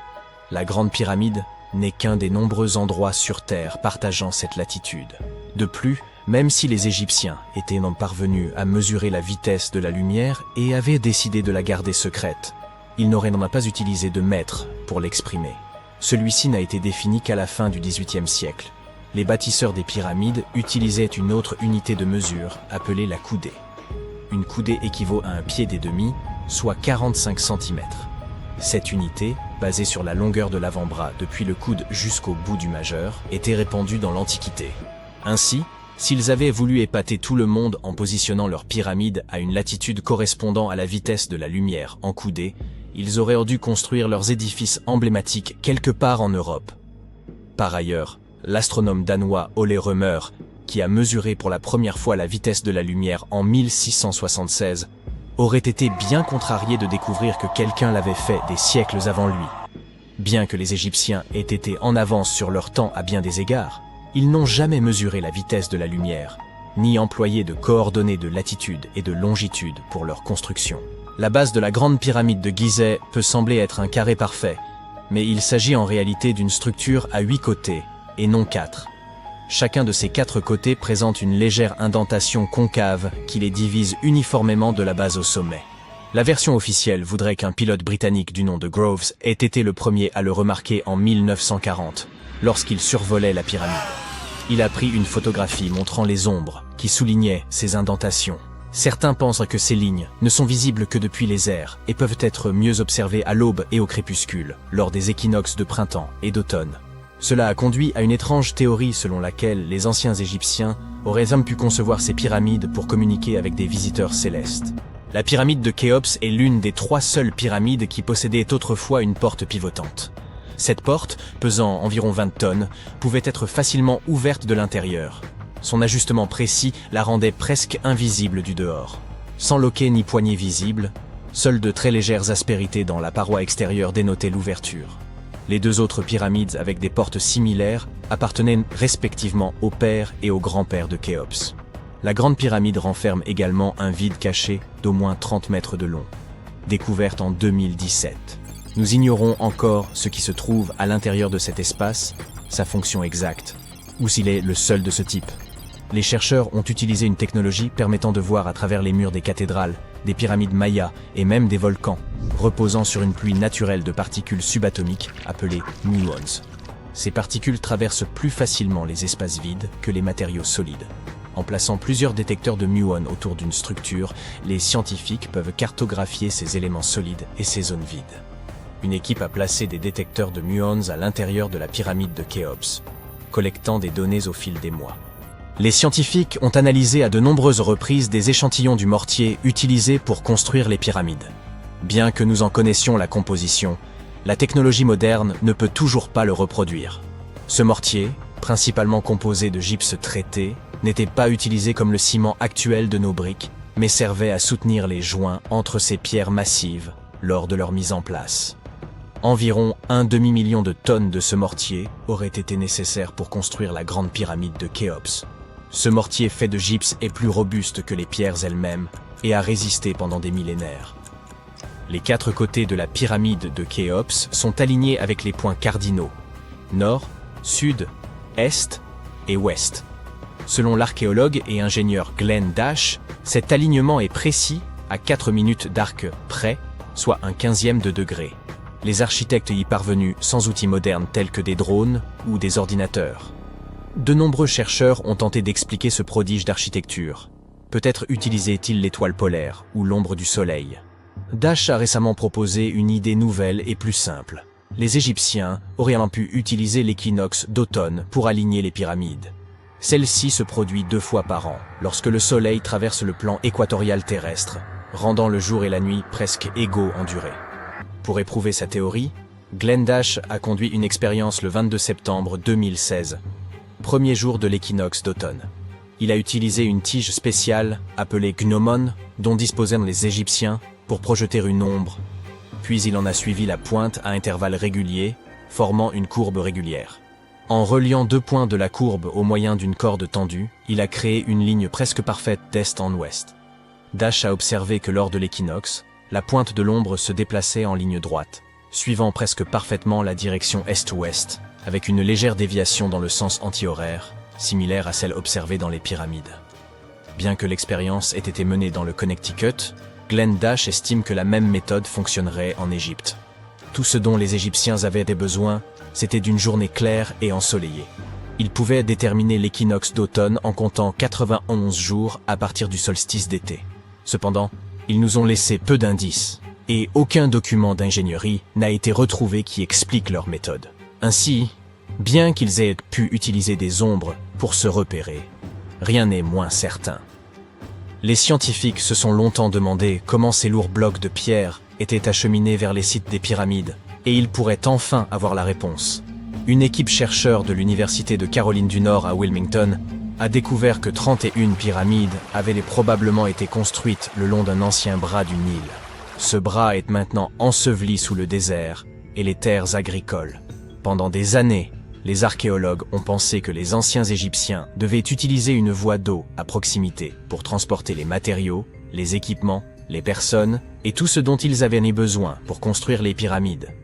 La grande pyramide n'est qu'un des nombreux endroits sur Terre partageant cette latitude. De plus, même si les Égyptiens étaient non parvenus à mesurer la vitesse de la lumière et avaient décidé de la garder secrète, ils n'auraient pas utilisé de mètres pour l'exprimer. Celui-ci n'a été défini qu'à la fin du XVIIIe siècle. Les bâtisseurs des pyramides utilisaient une autre unité de mesure appelée la coudée. Une coudée équivaut à un pied et demi, soit 45 cm. Cette unité, basée sur la longueur de l'avant-bras depuis le coude jusqu'au bout du majeur, était répandue dans l'Antiquité. Ainsi, s'ils avaient voulu épater tout le monde en positionnant leurs pyramides à une latitude correspondant à la vitesse de la lumière en coudée, ils auraient dû construire leurs édifices emblématiques quelque part en Europe. Par ailleurs, l'astronome danois Ole Rømer, qui a mesuré pour la première fois la vitesse de la lumière en 1676, aurait été bien contrarié de découvrir que quelqu'un l'avait fait des siècles avant lui. Bien que les Égyptiens aient été en avance sur leur temps à bien des égards, ils n'ont jamais mesuré la vitesse de la lumière, ni employé de coordonnées de latitude et de longitude pour leur construction. La base de la grande pyramide de Gizeh peut sembler être un carré parfait, mais il s'agit en réalité d'une structure à 8 côtés, et non 4. Chacun de ces 4 côtés présente une légère indentation concave qui les divise uniformément de la base au sommet. La version officielle voudrait qu'un pilote britannique du nom de Groves ait été le premier à le remarquer en 1940, lorsqu'il survolait la pyramide. Il a pris une photographie montrant les ombres qui soulignaient ces indentations. Certains pensent que ces lignes ne sont visibles que depuis les airs et peuvent être mieux observées à l'aube et au crépuscule, lors des équinoxes de printemps et d'automne. Cela a conduit à une étrange théorie selon laquelle les anciens Égyptiens auraient pu concevoir ces pyramides pour communiquer avec des visiteurs célestes. La pyramide de Khéops est l'une des 3 seules pyramides qui possédaient autrefois une porte pivotante. Cette porte, pesant environ 20 tonnes, pouvait être facilement ouverte de l'intérieur. Son ajustement précis la rendait presque invisible du dehors. Sans loquet ni poignée visible, seules de très légères aspérités dans la paroi extérieure dénotaient l'ouverture. Les 2 autres pyramides avec des portes similaires appartenaient respectivement au père et au grand-père de Khéops. La grande pyramide renferme également un vide caché d'au moins 30 mètres de long, découverte en 2017. Nous ignorons encore ce qui se trouve à l'intérieur de cet espace, sa fonction exacte, ou s'il est le seul de ce type. Les chercheurs ont utilisé une technologie permettant de voir à travers les murs des cathédrales, des pyramides mayas et même des volcans, reposant sur une pluie naturelle de particules subatomiques appelées muons. Ces particules traversent plus facilement les espaces vides que les matériaux solides. En plaçant plusieurs détecteurs de muons autour d'une structure, les scientifiques peuvent cartographier ces éléments solides et ces zones vides. Une équipe a placé des détecteurs de muons à l'intérieur de la pyramide de Khéops, collectant des données au fil des mois. Les scientifiques ont analysé à de nombreuses reprises des échantillons du mortier utilisé pour construire les pyramides. Bien que nous en connaissions la composition, la technologie moderne ne peut toujours pas le reproduire. Ce mortier, principalement composé de gypse traité, n'était pas utilisé comme le ciment actuel de nos briques, mais servait à soutenir les joints entre ces pierres massives lors de leur mise en place. Environ 1 demi-million de tonnes de ce mortier auraient été nécessaires pour construire la grande pyramide de Khéops. Ce mortier fait de gypse est plus robuste que les pierres elles-mêmes et a résisté pendant des millénaires. Les 4 côtés de la pyramide de Khéops sont alignés avec les points cardinaux, nord, sud, est et ouest. Selon l'archéologue et ingénieur Glenn Dash, cet alignement est précis à 4 minutes d'arc près, soit un 1/15 de degré. Les architectes y parvenus sans outils modernes tels que des drones ou des ordinateurs. De nombreux chercheurs ont tenté d'expliquer ce prodige d'architecture. Peut-être utilisait-il l'étoile polaire ou l'ombre du soleil. Dash a récemment proposé une idée nouvelle et plus simple. Les Égyptiens auraient pu utiliser l'équinoxe d'automne pour aligner les pyramides. Celle-ci se produit 2 fois par an, lorsque le soleil traverse le plan équatorial terrestre, rendant le jour et la nuit presque égaux en durée. Pour éprouver sa théorie, Glenn Dash a conduit une expérience le 22 septembre 2016, premier jour de l'équinoxe d'automne. Il a utilisé une tige spéciale, appelée gnomon, dont disposaient les Égyptiens, pour projeter une ombre. Puis il en a suivi la pointe à intervalles réguliers, formant une courbe régulière. En reliant 2 points de la courbe au moyen d'une corde tendue, il a créé une ligne presque parfaite d'est en ouest. Dash a observé que lors de l'équinoxe, la pointe de l'ombre se déplaçait en ligne droite, suivant presque parfaitement la direction est-ouest, avec une légère déviation dans le sens anti-horaire, similaire à celle observée dans les pyramides. Bien que l'expérience ait été menée dans le Connecticut, Glenn Dash estime que la même méthode fonctionnerait en Égypte. Tout ce dont les Égyptiens avaient des besoins, C'était d'une journée claire et ensoleillée. Ils pouvaient déterminer l'équinoxe d'automne en comptant 91 jours à partir du solstice d'été. Cependant, ils nous ont laissé peu d'indices, et aucun document d'ingénierie n'a été retrouvé qui explique leur méthode. Ainsi, bien qu'ils aient pu utiliser des ombres pour se repérer, rien n'est moins certain. Les scientifiques se sont longtemps demandé comment ces lourds blocs de pierre étaient acheminés vers les sites des pyramides, et ils pourraient enfin avoir la réponse. Une équipe chercheur de l'Université de Caroline du Nord à Wilmington a découvert que 31 pyramides avaient probablement été construites le long d'un ancien bras du Nil. Ce bras est maintenant enseveli sous le désert et les terres agricoles. Pendant des années, les archéologues ont pensé que les anciens Égyptiens devaient utiliser une voie d'eau à proximité pour transporter les matériaux, les équipements, les personnes et tout ce dont ils avaient besoin pour construire les pyramides.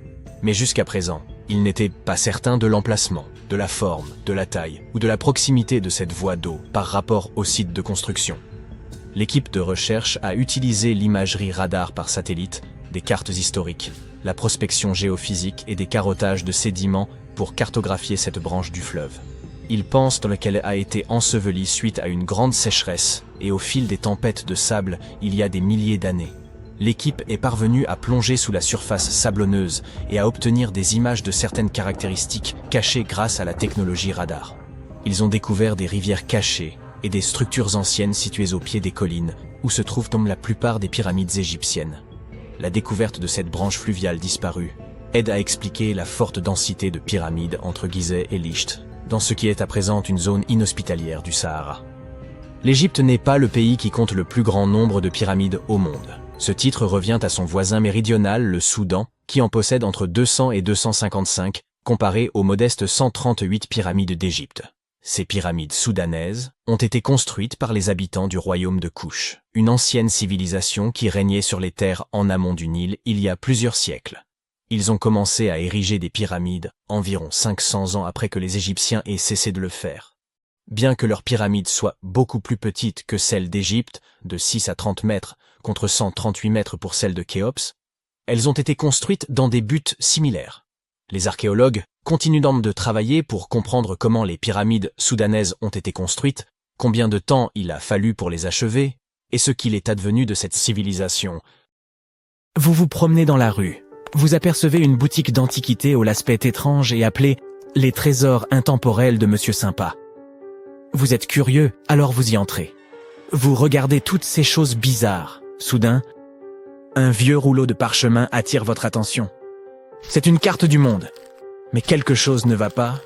Mais jusqu'à présent, ils n'étaient pas certains de l'emplacement, de la forme, de la taille ou de la proximité de cette voie d'eau par rapport au site de construction. L'équipe de recherche a utilisé l'imagerie radar par satellite, des cartes historiques, la prospection géophysique et des carottages de sédiments pour cartographier cette branche du fleuve. Ils pensent qu'elle a été ensevelie suite à une grande sécheresse et au fil des tempêtes de sable il y a des milliers d'années. L'équipe est parvenue à plonger sous la surface sablonneuse et à obtenir des images de certaines caractéristiques cachées grâce à la technologie radar. Ils ont découvert des rivières cachées et des structures anciennes situées au pied des collines où se trouvent la plupart des pyramides égyptiennes. La découverte de cette branche fluviale disparue aide à expliquer la forte densité de pyramides entre Gizeh et Licht, dans ce qui est à présent une zone inhospitalière du Sahara. L'Égypte n'est pas le pays qui compte le plus grand nombre de pyramides au monde. Ce titre revient à son voisin méridional, le Soudan, qui en possède entre 200 et 255, comparé aux modestes 138 pyramides d'Égypte. Ces pyramides soudanaises ont été construites par les habitants du royaume de Kouch, une ancienne civilisation qui régnait sur les terres en amont du Nil il y a plusieurs siècles. Ils ont commencé à ériger des pyramides environ 500 ans après que les Égyptiens aient cessé de le faire. Bien que leurs pyramides soient beaucoup plus petites que celles d'Égypte, de 6 à 30 mètres, contre 138 mètres pour celles de Khéops, elles ont été construites dans des buts similaires. Les archéologues continuent de travailler pour comprendre comment les pyramides soudanaises ont été construites, combien de temps il a fallu pour les achever, et ce qu'il est advenu de cette civilisation. Vous vous promenez dans la rue. Vous apercevez une boutique d'antiquités au l'aspect étrange et appelée « Les trésors intemporels de Monsieur Sympa ». Vous êtes curieux, alors vous y entrez. Vous regardez toutes ces choses bizarres. Soudain, un vieux rouleau de parchemin attire votre attention. C'est une carte du monde. Mais quelque chose ne va pas.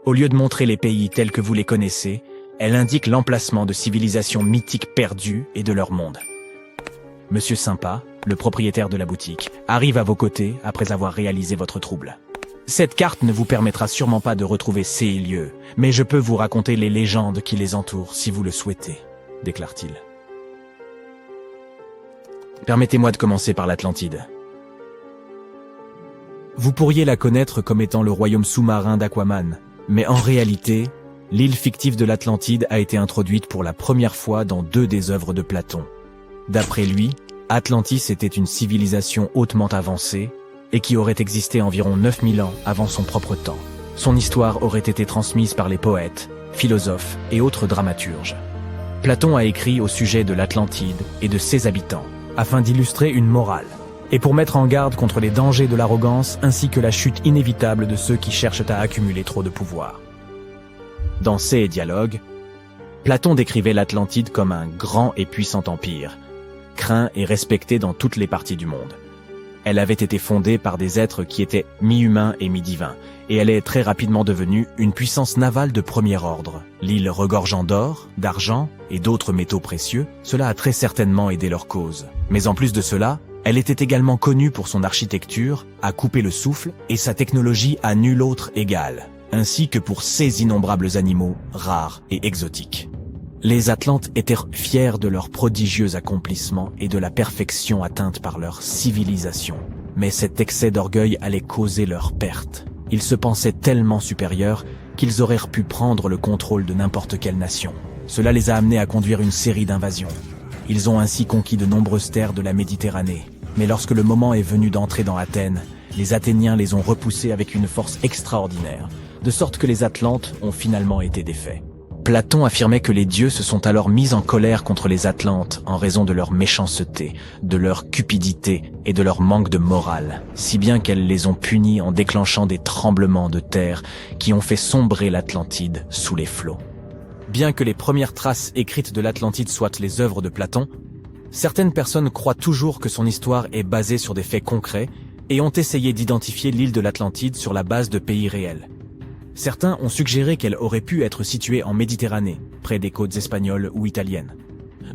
Au lieu de montrer les pays tels que vous les connaissez, elle indique l'emplacement de civilisations mythiques perdues et de leur monde. Monsieur Sympa, le propriétaire de la boutique, arrive à vos côtés après avoir réalisé votre trouble. Cette carte ne vous permettra sûrement pas de retrouver ces lieux, mais je peux vous raconter les légendes qui les entourent si vous le souhaitez, déclare-t-il. Permettez-moi de commencer par l'Atlantide. Vous pourriez la connaître comme étant le royaume sous-marin d'Aquaman, mais en réalité, l'île fictive de l'Atlantide a été introduite pour la première fois dans 2 des œuvres de Platon. D'après lui, Atlantis était une civilisation hautement avancée et qui aurait existé environ 9000 ans avant son propre temps. Son histoire aurait été transmise par les poètes, philosophes et autres dramaturges. Platon a écrit au sujet de l'Atlantide et de ses habitants, afin d'illustrer une morale, et pour mettre en garde contre les dangers de l'arrogance ainsi que la chute inévitable de ceux qui cherchent à accumuler trop de pouvoir. Dans ces dialogues, Platon décrivait l'Atlantide comme un grand et puissant empire, craint et respecté dans toutes les parties du monde. Elle avait été fondée par des êtres qui étaient mi-humains et mi-divins, et elle est très rapidement devenue une puissance navale de premier ordre. L'île regorgeant d'or, d'argent et d'autres métaux précieux, cela a très certainement aidé leur cause. Mais en plus de cela, elle était également connue pour son architecture, à couper le souffle, et sa technologie à nul autre égale, ainsi que pour ses innombrables animaux rares et exotiques. Les Atlantes étaient fiers de leur prodigieux accomplissement et de la perfection atteinte par leur civilisation. Mais cet excès d'orgueil allait causer leur perte. Ils se pensaient tellement supérieurs qu'ils auraient pu prendre le contrôle de n'importe quelle nation. Cela les a amenés à conduire une série d'invasions. Ils ont ainsi conquis de nombreuses terres de la Méditerranée. Mais lorsque le moment est venu d'entrer dans Athènes, les Athéniens les ont repoussés avec une force extraordinaire, de sorte que les Atlantes ont finalement été défaits. Platon affirmait que les dieux se sont alors mis en colère contre les Atlantes en raison de leur méchanceté, de leur cupidité et de leur manque de morale, si bien qu'elles les ont punis en déclenchant des tremblements de terre qui ont fait sombrer l'Atlantide sous les flots. Bien que les premières traces écrites de l'Atlantide soient les œuvres de Platon, certaines personnes croient toujours que son histoire est basée sur des faits concrets et ont essayé d'identifier l'île de l'Atlantide sur la base de pays réels. Certains ont suggéré qu'elle aurait pu être située en Méditerranée, près des côtes espagnoles ou italiennes.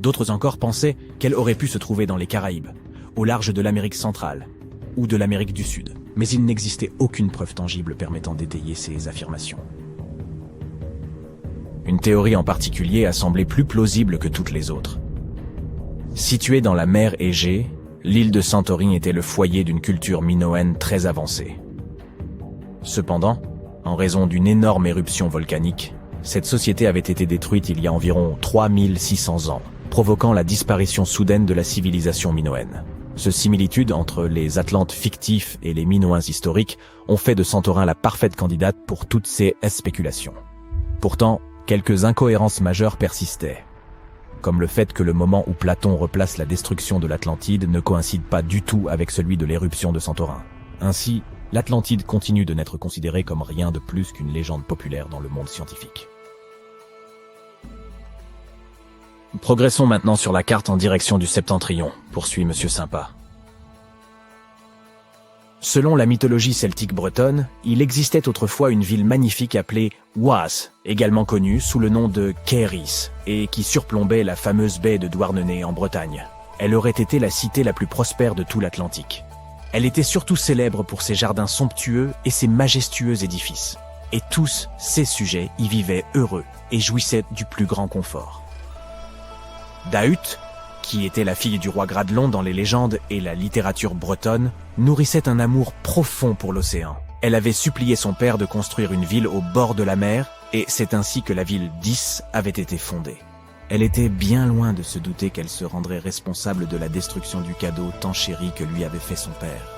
D'autres encore pensaient qu'elle aurait pu se trouver dans les Caraïbes, au large de l'Amérique centrale ou de l'Amérique du Sud. Mais il n'existait aucune preuve tangible permettant d'étayer ces affirmations. Une théorie en particulier a semblé plus plausible que toutes les autres. Située dans la mer Égée, l'île de Santorin était le foyer d'une culture minoenne très avancée. Cependant, en raison d'une énorme éruption volcanique, cette société avait été détruite il y a environ 3600 ans, provoquant la disparition soudaine de la civilisation minoenne. Cette similitude entre les Atlantes fictifs et les Minoens historiques ont fait de Santorin la parfaite candidate pour toutes ces spéculations. Pourtant, quelques incohérences majeures persistaient, comme le fait que le moment où Platon replace la destruction de l'Atlantide ne coïncide pas du tout avec celui de l'éruption de Santorin. Ainsi, l'Atlantide continue de n'être considérée comme rien de plus qu'une légende populaire dans le monde scientifique. Progressons maintenant sur la carte en direction du Septentrion, poursuit Monsieur Sympa. Selon la mythologie celtique bretonne, il existait autrefois une ville magnifique appelée Oise, également connue sous le nom de Kairis, et qui surplombait la fameuse baie de Douarnenez en Bretagne. Elle aurait été la cité la plus prospère de tout l'Atlantique. Elle était surtout célèbre pour ses jardins somptueux et ses majestueux édifices. Et tous ses sujets y vivaient heureux et jouissaient du plus grand confort. Dahut, qui était la fille du roi Gradelon dans les légendes et la littérature bretonne, nourrissait un amour profond pour l'océan. Elle avait supplié son père de construire une ville au bord de la mer, et c'est ainsi que la ville d'Is avait été fondée. Elle était bien loin de se douter qu'elle se rendrait responsable de la destruction du cadeau tant chéri que lui avait fait son père.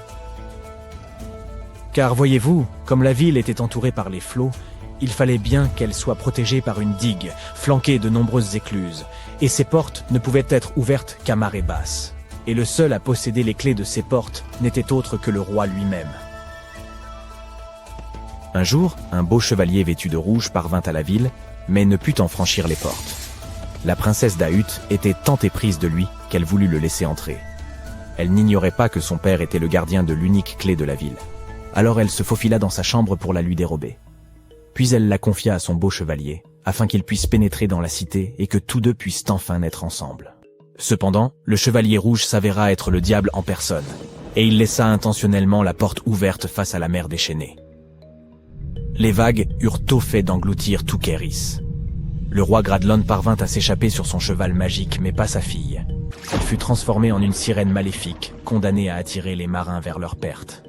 Car voyez-vous, comme la ville était entourée par les flots, il fallait bien qu'elle soit protégée par une digue, flanquée de nombreuses écluses, et ses portes ne pouvaient être ouvertes qu'à marée basse. Et le seul à posséder les clés de ces portes n'était autre que le roi lui-même. Un jour, un beau chevalier vêtu de rouge parvint à la ville, mais ne put en franchir les portes. La princesse Dahut était tant éprise de lui qu'elle voulut le laisser entrer. Elle n'ignorait pas que son père était le gardien de l'unique clé de la ville. Alors elle se faufila dans sa chambre pour la lui dérober. Puis elle la confia à son beau chevalier, afin qu'il puisse pénétrer dans la cité et que tous deux puissent enfin naître ensemble. Cependant, le chevalier rouge s'avéra être le diable en personne, et il laissa intentionnellement la porte ouverte face à la mer déchaînée. Les vagues eurent tôt fait d'engloutir tout Kairis. Le roi Gradlon parvint à s'échapper sur son cheval magique, mais pas sa fille. Elle fut transformée en une sirène maléfique, condamnée à attirer les marins vers leur perte.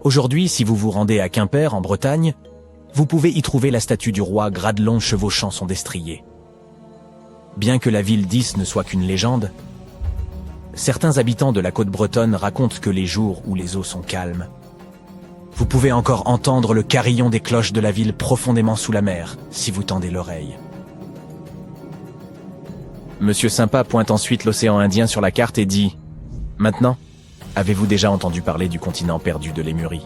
Aujourd'hui, si vous vous rendez à Quimper, en Bretagne, vous pouvez y trouver la statue du roi Gradlon chevauchant son destrier. Bien que la ville d'Is ne soit qu'une légende, certains habitants de la côte bretonne racontent que les jours où les eaux sont calmes, vous pouvez encore entendre le carillon des cloches de la ville profondément sous la mer, si vous tendez l'oreille. Monsieur Sympa pointe ensuite l'océan Indien sur la carte et dit « Maintenant, avez-vous déjà entendu parler du continent perdu de Lémurie ?»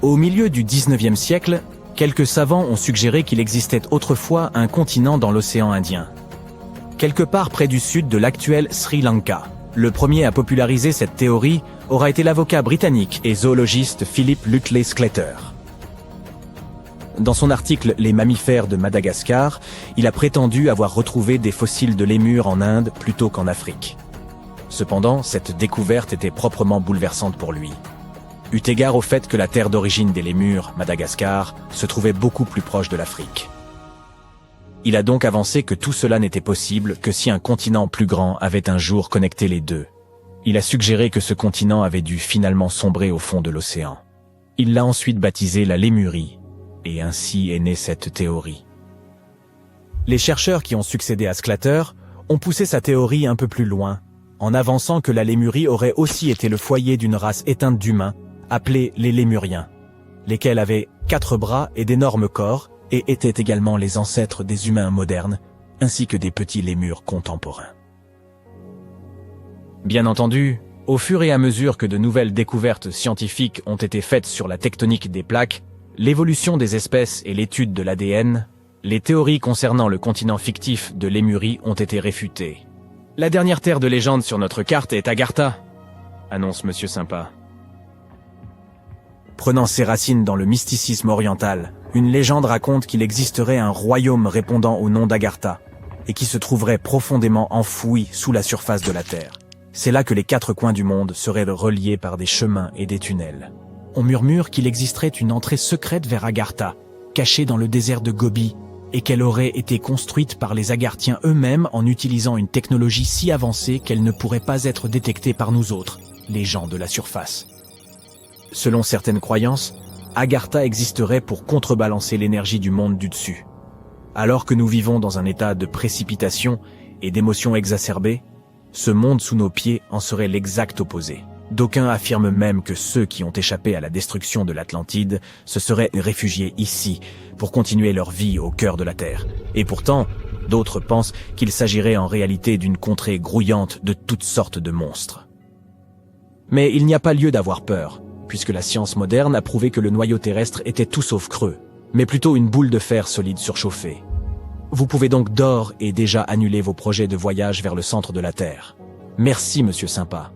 Au milieu du 19e siècle, quelques savants ont suggéré qu'il existait autrefois un continent dans l'océan Indien, quelque part près du sud de l'actuel Sri Lanka. Le premier à populariser cette théorie aura été l'avocat britannique et zoologiste Philip Lutley Sclater. Dans son article « Les mammifères de Madagascar », il a prétendu avoir retrouvé des fossiles de lémurs en Inde plutôt qu'en Afrique. Cependant, cette découverte était proprement bouleversante pour lui, eu égard au fait que la terre d'origine des lémurs, Madagascar, se trouvait beaucoup plus proche de l'Afrique. Il a donc avancé que tout cela n'était possible que si un continent plus grand avait un jour connecté les deux. Il a suggéré que ce continent avait dû finalement sombrer au fond de l'océan. Il l'a ensuite baptisé la Lémurie, et ainsi est née cette théorie. Les chercheurs qui ont succédé à Sclater ont poussé sa théorie un peu plus loin, en avançant que la Lémurie aurait aussi été le foyer d'une race éteinte d'humains, appelés les Lémuriens, lesquels avaient 4 bras et d'énormes corps, et étaient également les ancêtres des humains modernes, ainsi que des petits lémures contemporains. Bien entendu, au fur et à mesure que de nouvelles découvertes scientifiques ont été faites sur la tectonique des plaques, l'évolution des espèces et l'étude de l'ADN, les théories concernant le continent fictif de Lémurie ont été réfutées. La dernière terre de légende sur notre carte est Agartha, annonce Monsieur Sympa. Prenant ses racines dans le mysticisme oriental, une légende raconte qu'il existerait un royaume répondant au nom d'Agartha, et qui se trouverait profondément enfoui sous la surface de la Terre. C'est là que les 4 coins du monde seraient reliés par des chemins et des tunnels. On murmure qu'il existerait une entrée secrète vers Agartha, cachée dans le désert de Gobi, et qu'elle aurait été construite par les Agarthiens eux-mêmes en utilisant une technologie si avancée qu'elle ne pourrait pas être détectée par nous autres, les gens de la surface. Selon certaines croyances, Agartha existerait pour contrebalancer l'énergie du monde du dessus. Alors que nous vivons dans un état de précipitation et d'émotions exacerbées, ce monde sous nos pieds en serait l'exact opposé. D'aucuns affirment même que ceux qui ont échappé à la destruction de l'Atlantide se seraient réfugiés ici pour continuer leur vie au cœur de la Terre. Et pourtant, d'autres pensent qu'il s'agirait en réalité d'une contrée grouillante de toutes sortes de monstres. Mais il n'y a pas lieu d'avoir peur, puisque la science moderne a prouvé que le noyau terrestre était tout sauf creux, mais plutôt une boule de fer solide surchauffée. Vous pouvez donc d'ores et déjà annuler vos projets de voyage vers le centre de la Terre. Merci, Monsieur Sympa.